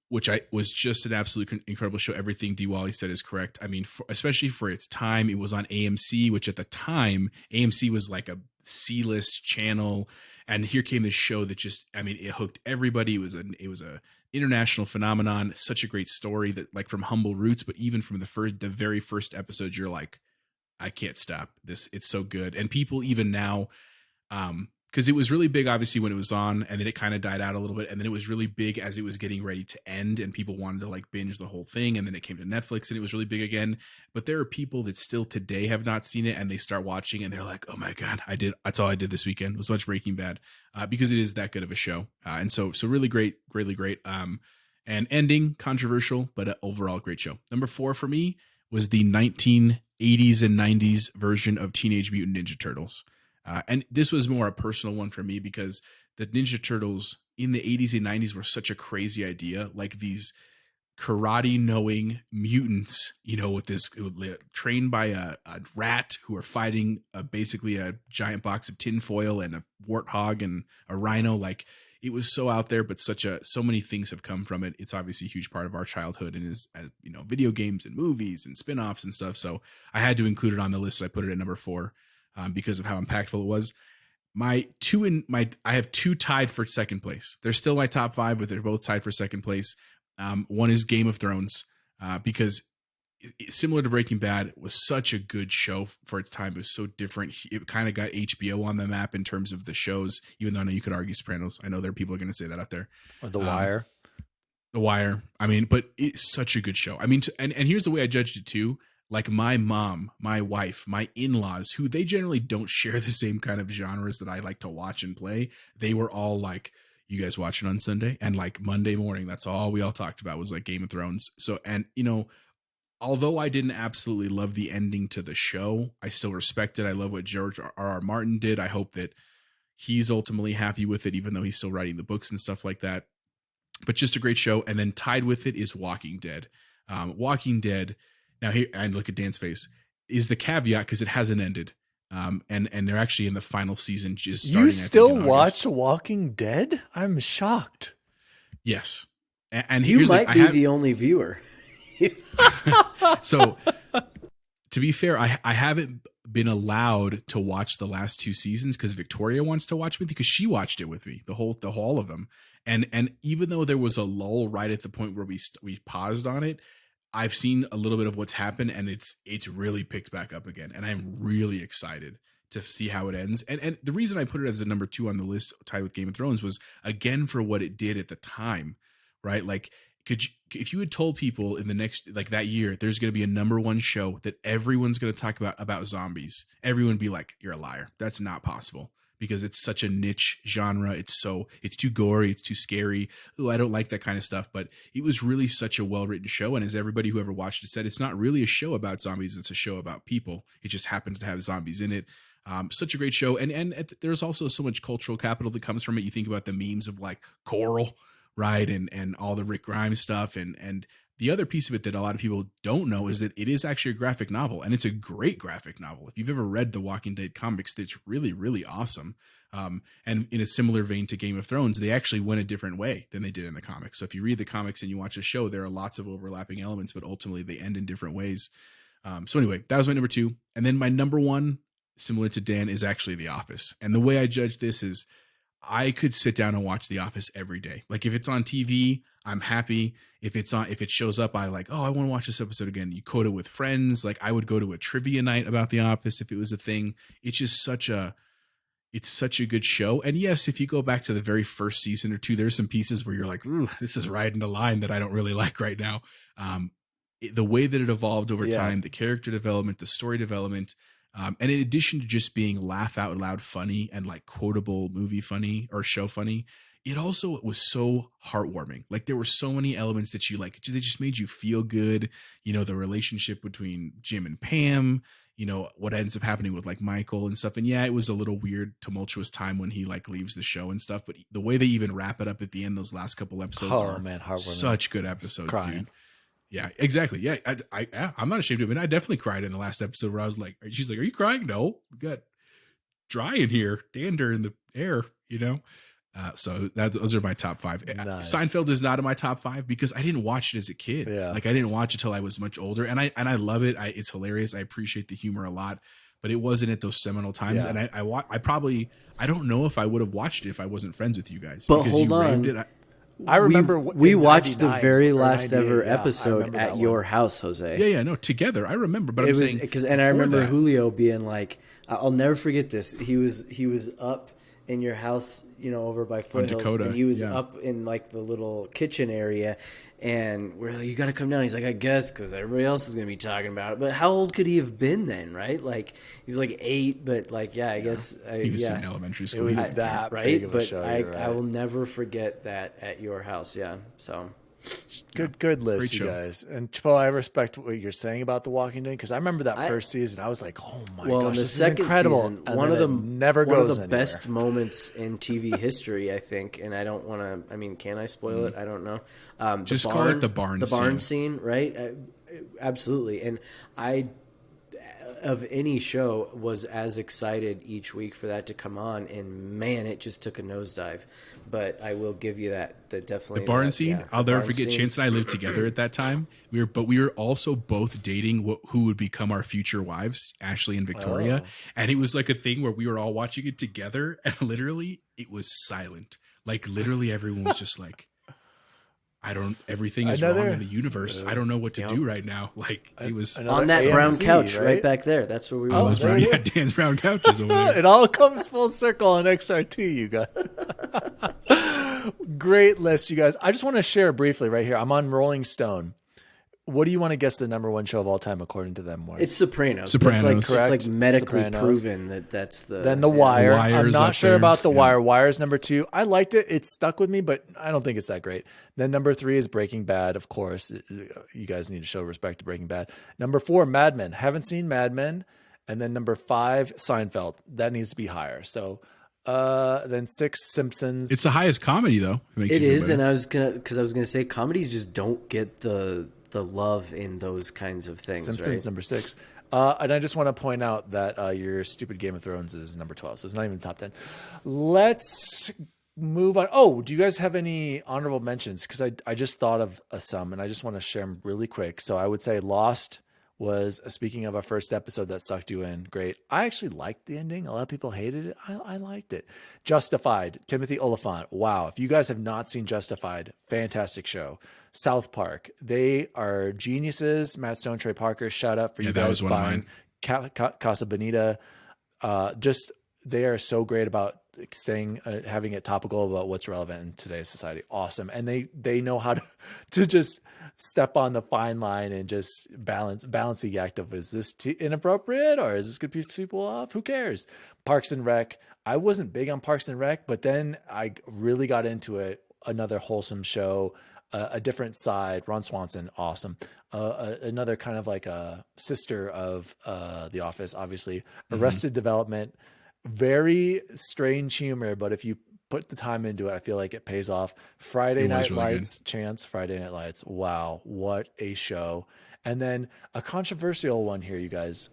which was just an absolute incredible show. Everything DWALLY said is correct. I mean, especially for its time, it was on AMC, which at the time, AMC was like a C-list channel. And here came this show that just, I mean, it hooked everybody. It was a international phenomenon, such a great story that, like, from humble roots, but even from the very first episode, you're like, I can't stop this. It's so good. And people even now, because it was really big, obviously, when it was on, and then it kind of died out a little bit. And then it was really big as it was getting ready to end, and people wanted to like binge the whole thing. And then it came to Netflix and it was really big again. But there are people that still today have not seen it, and they start watching and they're like, oh my God, that's all I did this weekend was watch Breaking Bad, because it is that good of a show. And so really great, really great. And ending controversial, but overall great show. Number 4 for me was the 1980s and 90s version of Teenage Mutant Ninja Turtles. And this was more a personal one for me, because the Ninja Turtles in the 80s and 90s were such a crazy idea. Like these karate knowing mutants, with this trained by a rat who are fighting basically a giant box of tinfoil and a warthog and a rhino. Like, it was so out there, but so many things have come from it. It's obviously a huge part of our childhood, and is, video games and movies and spinoffs and stuff. So I had to include it on the list. I put it at number 4 because of how impactful it was. I have 2 tied for second place. They're still my top 5, but they're both tied for second place. One is Game of Thrones, because similar to Breaking Bad, it was such a good show for its time. It was so different. It kind of got HBO on the map in terms of the shows, even though I know you could argue Sopranos. I know there are people who are going to say that out there. Or The Wire. The Wire. I mean, but it's such a good show. I mean, and here's the way I judged it too. Like my mom, my wife, my in-laws, who they generally don't share the same kind of genres that I like to watch and play. They were all like, you guys watch it on Sunday? And like Monday morning, that's all we all talked about was like Game of Thrones. So, and although I didn't absolutely love the ending to the show, I still respect it. I love what George R. Martin did. I hope that he's ultimately happy with it, even though he's still writing the books and stuff like that. But just a great show. And then tied with it is Walking Dead. Walking Dead. Now here, and look at Dan's face, is the caveat because it hasn't ended. And they're actually in the final season. Just starting, you still watch Walking Dead? I'm shocked. Yes. And you might be the only viewer. So to be fair, I haven't been allowed to watch the last 2 seasons because Victoria wants to watch with me because she watched it with me, the whole of them. And even though there was a lull right at the point where we paused on it, I've seen a little bit of what's happened, and it's really picked back up again. And I'm really excited to see how it ends. And the reason I put it as a number 2 on the list, tied with Game of Thrones, was again for what it did at the time, right? Like, if you had told people in the next, like that year, there's going to be a number 1 show that everyone's going to talk about zombies, everyone would be like, you're a liar. That's not possible. Because it's such a niche genre. It's too gory. It's too scary. Ooh, I don't like that kind of stuff. But it was really such a well-written show. And as everybody who ever watched it said, it's not really a show about zombies. It's a show about people. It just happens to have zombies in it. Such a great show. And there's also so much cultural capital that comes from it. You think about the memes of like Coral, right? And all the Rick Grimes stuff. And the other piece of it that a lot of people don't know is that it is actually a graphic novel, and it's a great graphic novel. If you've ever read the Walking Dead comics, it's really, really awesome. And in a similar vein to Game of Thrones, they actually went a different way than they did in the comics. So if you read the comics and you watch the show, there are lots of overlapping elements, but ultimately they end in different ways. So anyway, that was my number 2. And then my number 1, similar to Dan, is actually The Office. And the way I judge this is I could sit down and watch The Office every day. Like if it's on TV, I'm happy. If it shows up, I like, oh, I want to watch this episode again. You quote it with friends. Like I would go to a trivia night about The Office if it was a thing. It's just such a good show. And yes, if you go back to the very first season or 2, there's some pieces where you're like, ooh, this is riding the line that I don't really like right now. The way that it evolved over time, the character development, the story development, and in addition to just being laugh out loud funny and like quotable movie funny or show funny, it also was so heartwarming. Like there were so many elements that you like, they just made you feel good. You know, the relationship between Jim and Pam, you know, what ends up happening with like Michael and stuff. And yeah, it was a little weird, tumultuous time when he like leaves the show and stuff, but the way they even wrap it up at the end, those last couple episodes are such good episodes, dude. Yeah, exactly. Yeah. I'm not ashamed of it. I definitely cried in the last episode where I was like, she's like, are you crying? No, we got dry in here, dander in the air, you know? So those are my top 5. Nice. Seinfeld is not in my top 5 because I didn't watch it as a kid. Yeah. Like I didn't watch it till I was much older, and I love it. It's hilarious. I appreciate the humor a lot, but it wasn't at those seminal times. Yeah. And I don't know if I would have watched it if I wasn't friends with you guys. But hold on. I remember we watched the very last ever episode at your house, Jose. Yeah, no, together. I remember, but I'm saying and I remember Julio being like, I'll never forget this. He was up in your house, you know, over by Foothills, and he was up in like the little kitchen area, and we're like, you got to come down. He's like, I guess, because everybody else is going to be talking about it. But how old could he have been then, right? Like he's like 8, but like, I guess he was in elementary school. It was that right? big of a but show, I will never forget that at your house. Yeah, so. Good list, you guys. And Chipo, I respect what you're saying about The Walking Dead because I remember that first season. I was like, "Oh my gosh, the this second is incredible!" Season, and one of the anywhere. best moments in TV history, I think. And I don't want to. I mean, can I spoil it? I don't know. Just call it the barn. The barn scene, right? Absolutely. And I, of any show, was as excited each week for that to come on. And man, it just took a nosedive. But I will give you that definitely the barn scene. I'll never forget. Chance and I lived together at that time. We were also both dating who would become our future wives, Ashley and Victoria. And it was like a thing where we were all watching it together, and literally it was silent. Like literally everyone was just like, everything is wrong in the universe. I don't know what to do right now. Like it was on that AMC, brown couch right back there. That's where we were. Dan's brown couch is over there. It all comes full circle on XRT, you guys. Great list, you guys. I just want to share briefly right here. I'm on Rolling Stone. what do you want to guess the number one show of all time according to them was? It's Sopranos. Sopranos. That's Correct. it's like medically Sopranos. proven that's the. Then The yeah. Wire. The Wire's I'm not up sure there. about The Yeah. Wire. Wire's number 2. I liked it. It stuck with me, but I don't think it's that great. Then number 3 is Breaking Bad. Of course, you guys need to show respect to Breaking Bad. Number 4, Mad Men. Haven't seen Mad Men. And then number 5, Seinfeld. That needs to be higher. So then 6, Simpsons. It's the highest comedy though. It is, and I was gonna say comedies just don't get the love in those kinds of things. Simpsons right? number 6. And I just want to point out that your stupid Game of Thrones is number 12, so it's not even top 10. Let's move on. Oh, do you guys have any honorable mentions? Because I just thought of some, and I just want to share them really quick. So I would say Lost was, speaking of our first episode that sucked you in, great. I actually liked the ending. A lot of people hated it. I liked it. Justified, Timothy Olyphant. Wow. If you guys have not seen Justified, fantastic show. South Park. They are geniuses. Matt Stone, Trey Parker. Shout out for you that guys was one of buying Casa Bonita. Just they are so great about staying, having it topical about what's relevant in today's society. Awesome. And they know how to just step on the fine line and just balance the act of, is this inappropriate or is this going to piss people off? Who cares? Parks and Rec. I wasn't big on Parks and Rec, but then I really got into it. Another wholesome show, a different side. Ron Swanson, awesome. Another kind of like a sister of The Office, obviously. Arrested Development. Very strange humor, but if you put the time into it, I feel like it pays off. Friday Night Lights, Chance, Friday Night Lights. Wow, what a show. And then a controversial one here, you guys.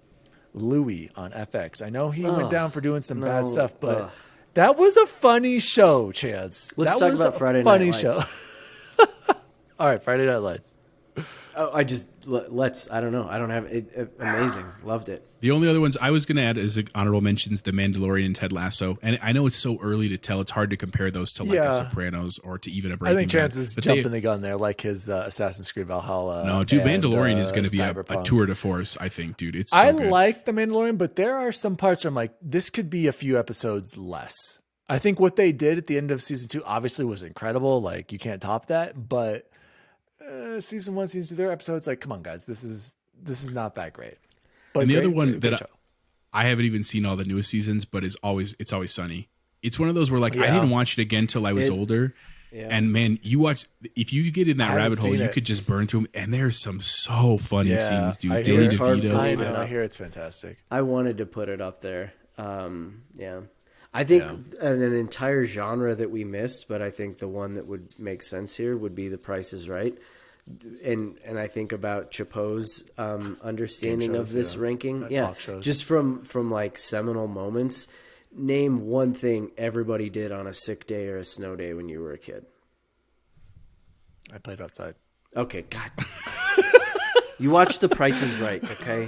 Louis on FX. I know he went down for doing some bad stuff, but that was a funny show, Chance. Let's that talk was about a Friday funny Night Lights. show. All right, Friday Night Lights. Oh, let's. I don't know. I don't have it. Amazing. Loved it. The only other ones I was going to add as honorable mentions, The Mandalorian and Ted Lasso. And I know it's so early to tell. It's hard to compare those to like a Sopranos or to even a Breaking I think Bad. Chance is jumping the gun there, like his Assassin's Creed Valhalla. No, dude, and, Mandalorian is going to be a Cyberpunk. tour de force, I think, dude. It's so I good. like The Mandalorian, but there are some parts where I'm like, this could be a few episodes less. I think what they did at the end of season 2 obviously was incredible. Like, you can't top that. But season 1, season 2, there are episodes like, come on, guys, this is not that great. But And the great, other one great that show. I haven't even seen all the newest seasons, but it's always Sunny. It's one of those where like I didn't watch it again till I was older. Yeah. And man, if you get in that rabbit hole, you could just burn through them. And there's some so funny scenes, dude. Danny DeVito. I hear it's fantastic. I wanted to put it up there. Yeah. I think an entire genre that we missed, but I think the one that would make sense here would be The Price is Right. And I think about Chappelle's understanding shows, of this ranking. Talk shows. Just from like seminal moments. Name one thing everybody did on a sick day or a snow day when you were a kid. I played outside. Okay, God. You watched The Price is Right, okay?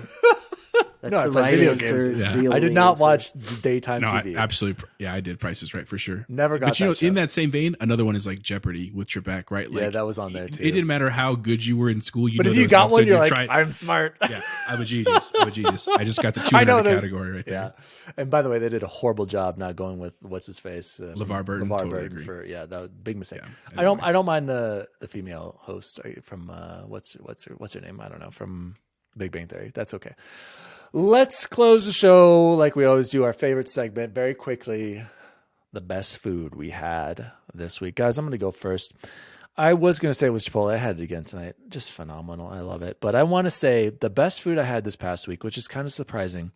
That's No, I the played right video answer. games. Is the I only did not answer. watch the daytime TV. Absolutely. Yeah, I did. Price is Right for sure. Never got But you that know, show. in that same vein, another one is like Jeopardy with Trebek, right? Like, Yeah, that was on there too. It didn't matter how good you were in school. But if you got one, you're like, I'm smart. Yeah, I'm a genius. I just got the 200 category right there. Yeah. And by the way, they did a horrible job not going with what's his face, LeVar Burton. Totally agree. that was a big mistake. Yeah, I don't mind the female host from what's her name? I don't know, from Big Bang Theory. That's okay. Let's close the show like we always do. Our favorite segment very quickly. The best food we had this week, guys. I'm going to go first. I was going to say it was Chipotle. I had it again tonight. Just phenomenal. I love it. But I want to say the best food I had this past week, which is kind of surprising.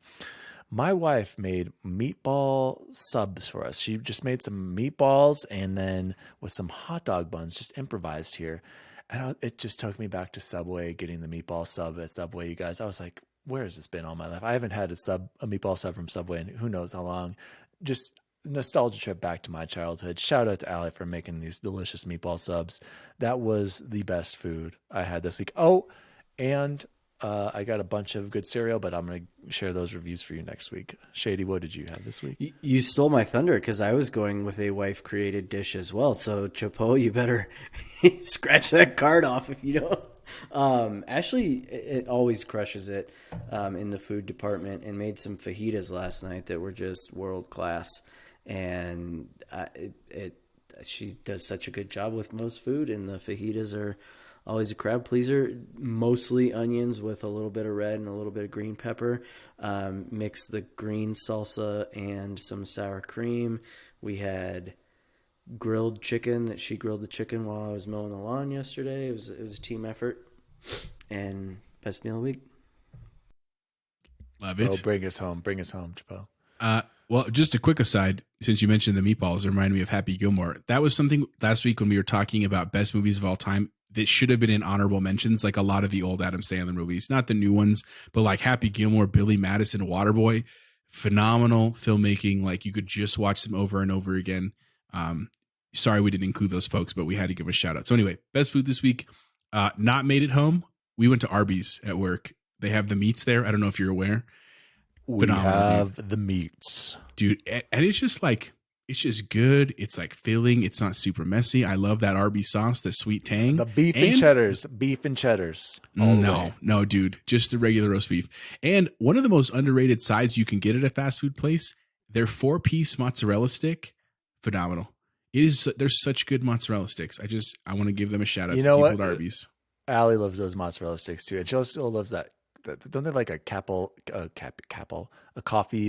My wife made meatball subs for us. She just made some meatballs and then with some hot dog buns, just improvised here. And it just took me back to Subway, getting the meatball sub at Subway, you guys. I was like, where has this been all my life? I haven't had a meatball sub from Subway in who knows how long. Just nostalgia trip back to my childhood. Shout out to Allie for making these delicious meatball subs. That was the best food I had this week. Oh, and I got a bunch of good cereal, but I'm going to share those reviews for you next week. Shady, what did you have this week? You stole my thunder because I was going with a wife-created dish as well. So, Chapeau, you better scratch that card off if you don't. Ashley, it always crushes it in the food department, and made some fajitas last night that were just world class. And she does such a good job with most food, and the fajitas are always a crowd pleaser. Mostly onions with a little bit of red and a little bit of green pepper. Mix the green salsa and some sour cream. We had grilled chicken that she grilled the chicken while I was mowing the lawn yesterday. It was a team effort, and best meal of the week. Love it. Oh, bring us home, Chappelle. Well, just a quick aside, since you mentioned the meatballs, it reminded me of Happy Gilmore. That was something last week when we were talking about best movies of all time that should have been in honorable mentions, like a lot of the old Adam Sandler movies, not the new ones, but like Happy Gilmore, Billy Madison, Waterboy, phenomenal filmmaking. Like you could just watch them over and over again. Sorry we didn't include those folks, but we had to give a shout out. So anyway, best food this week, not made at home. We went to Arby's at work. They have the meats there. I don't know if you're aware. We have the meats, dude, and it's just like, it's just good. It's like filling. It's not super messy. I love that Arby's sauce, the sweet tang. The beef and cheddars. No, dude, just the regular roast beef. And one of the most underrated sides you can get at a fast food place, their 4-piece mozzarella stick, phenomenal. There's such good mozzarella sticks. I want to give them a shout out. You know what? At Arby's. Allie loves those mozzarella sticks too, and she also loves that. Don't they like a coffee,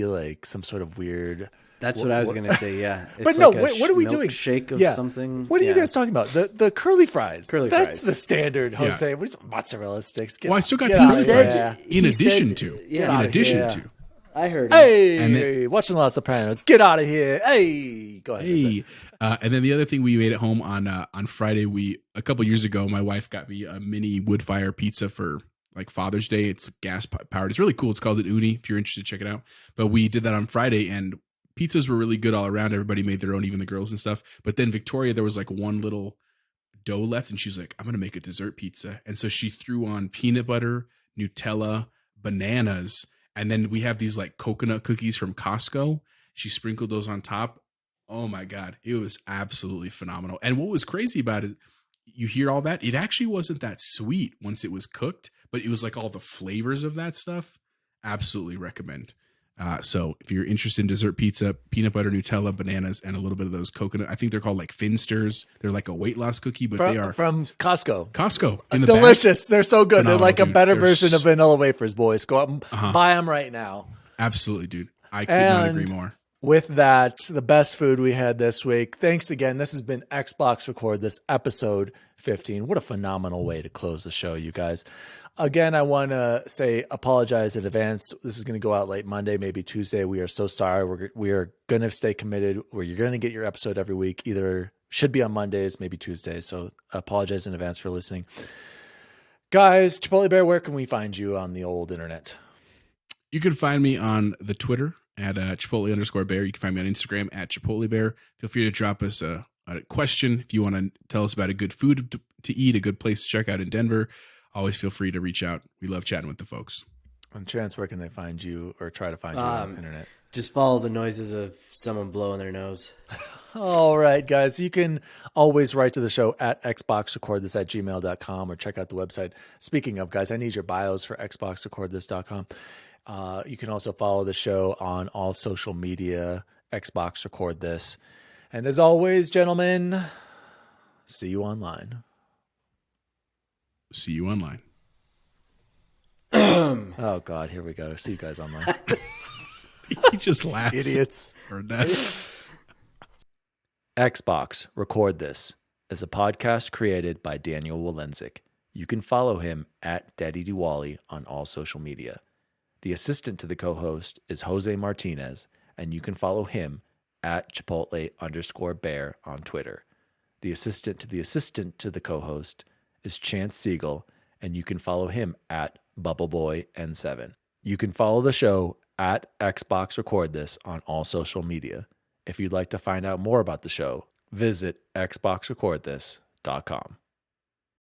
like some sort of weird? That's what I was going to say. Yeah, it's but no, like wait, what are we doing? Shake of something. What are you guys talking about? The curly fries. That's fries. The standard, Jose. Yeah. What is mozzarella sticks? I still got pizza fries. In addition to. I heard him. Hey, and then, watching Los Sopranos. Get out of here. Hey, go ahead. Hey. And then the other thing we made at home on Friday, a couple years ago, my wife got me a mini wood fire pizza for like Father's Day. It's gas powered. It's really cool. It's called an Uni. If you're interested, check it out. But we did that on Friday, and pizzas were really good all around. Everybody made their own, even the girls and stuff. But then Victoria, there was like one little dough left, and she's like, I'm going to make a dessert pizza. And so she threw on peanut butter, Nutella, bananas, and then we have these like coconut cookies from Costco. She sprinkled those on top. Oh my God. It was absolutely phenomenal. And what was crazy about it, you hear all that, it actually wasn't that sweet once it was cooked, but it was like all the flavors of that stuff. Absolutely recommend. So if you're interested in dessert pizza, peanut butter, Nutella, bananas, and a little bit of those coconut, I think they're called like Finsters. They're like a weight loss cookie, but they are from Costco. In the delicious. Bag. They're so good. Phenomenal, they're like a better They're version of vanilla wafers, boys. Go out and buy them right now. Absolutely, dude. I could not agree more. With that, the best food we had this week. Thanks again. This has been Xbox Record, this episode 15. What a phenomenal way to close the show, you guys. Again, I want to say apologize in advance. This is going to go out late Monday, maybe Tuesday. We are so sorry. We are going to stay committed where you're going to get your episode every week. Either should be on Mondays, maybe Tuesdays. So apologize in advance for listening. Guys, Chipotle Bear, where can we find you on the old internet? You can find me on the Twitter at Chipotle_Bear. You can find me on Instagram at Chipotle Bear. Feel free to drop us a question if you want to tell us about a good food to eat, a good place to check out in Denver. Always feel free to reach out. We love chatting with the folks. And Chance, where can they find you or try to find you on the internet? Just follow the noises of someone blowing their nose. All right, guys. You can always write to the show at xboxrecordthis@gmail.com or check out the website. Speaking of, guys, I need your bios for xboxrecordthis.com. You can also follow the show on all social media, Xbox Record This. And as always, gentlemen, see you online. See you online. Oh, God, here we go. See you guys online. He just laughs. Idiots. Heard that. Xbox Record This is a podcast created by Daniel Walenzik. You can follow him at DaddyDWALLY on all social media. The assistant to the co-host is Jose Martinez, and you can follow him at Chipotle_Bear on Twitter. The assistant to the co-host is Chance Siegel, and you can follow him at BubbleBoyN7. You can follow the show at Xbox Record This on all social media. If you'd like to find out more about the show, visit xboxrecordthis.com.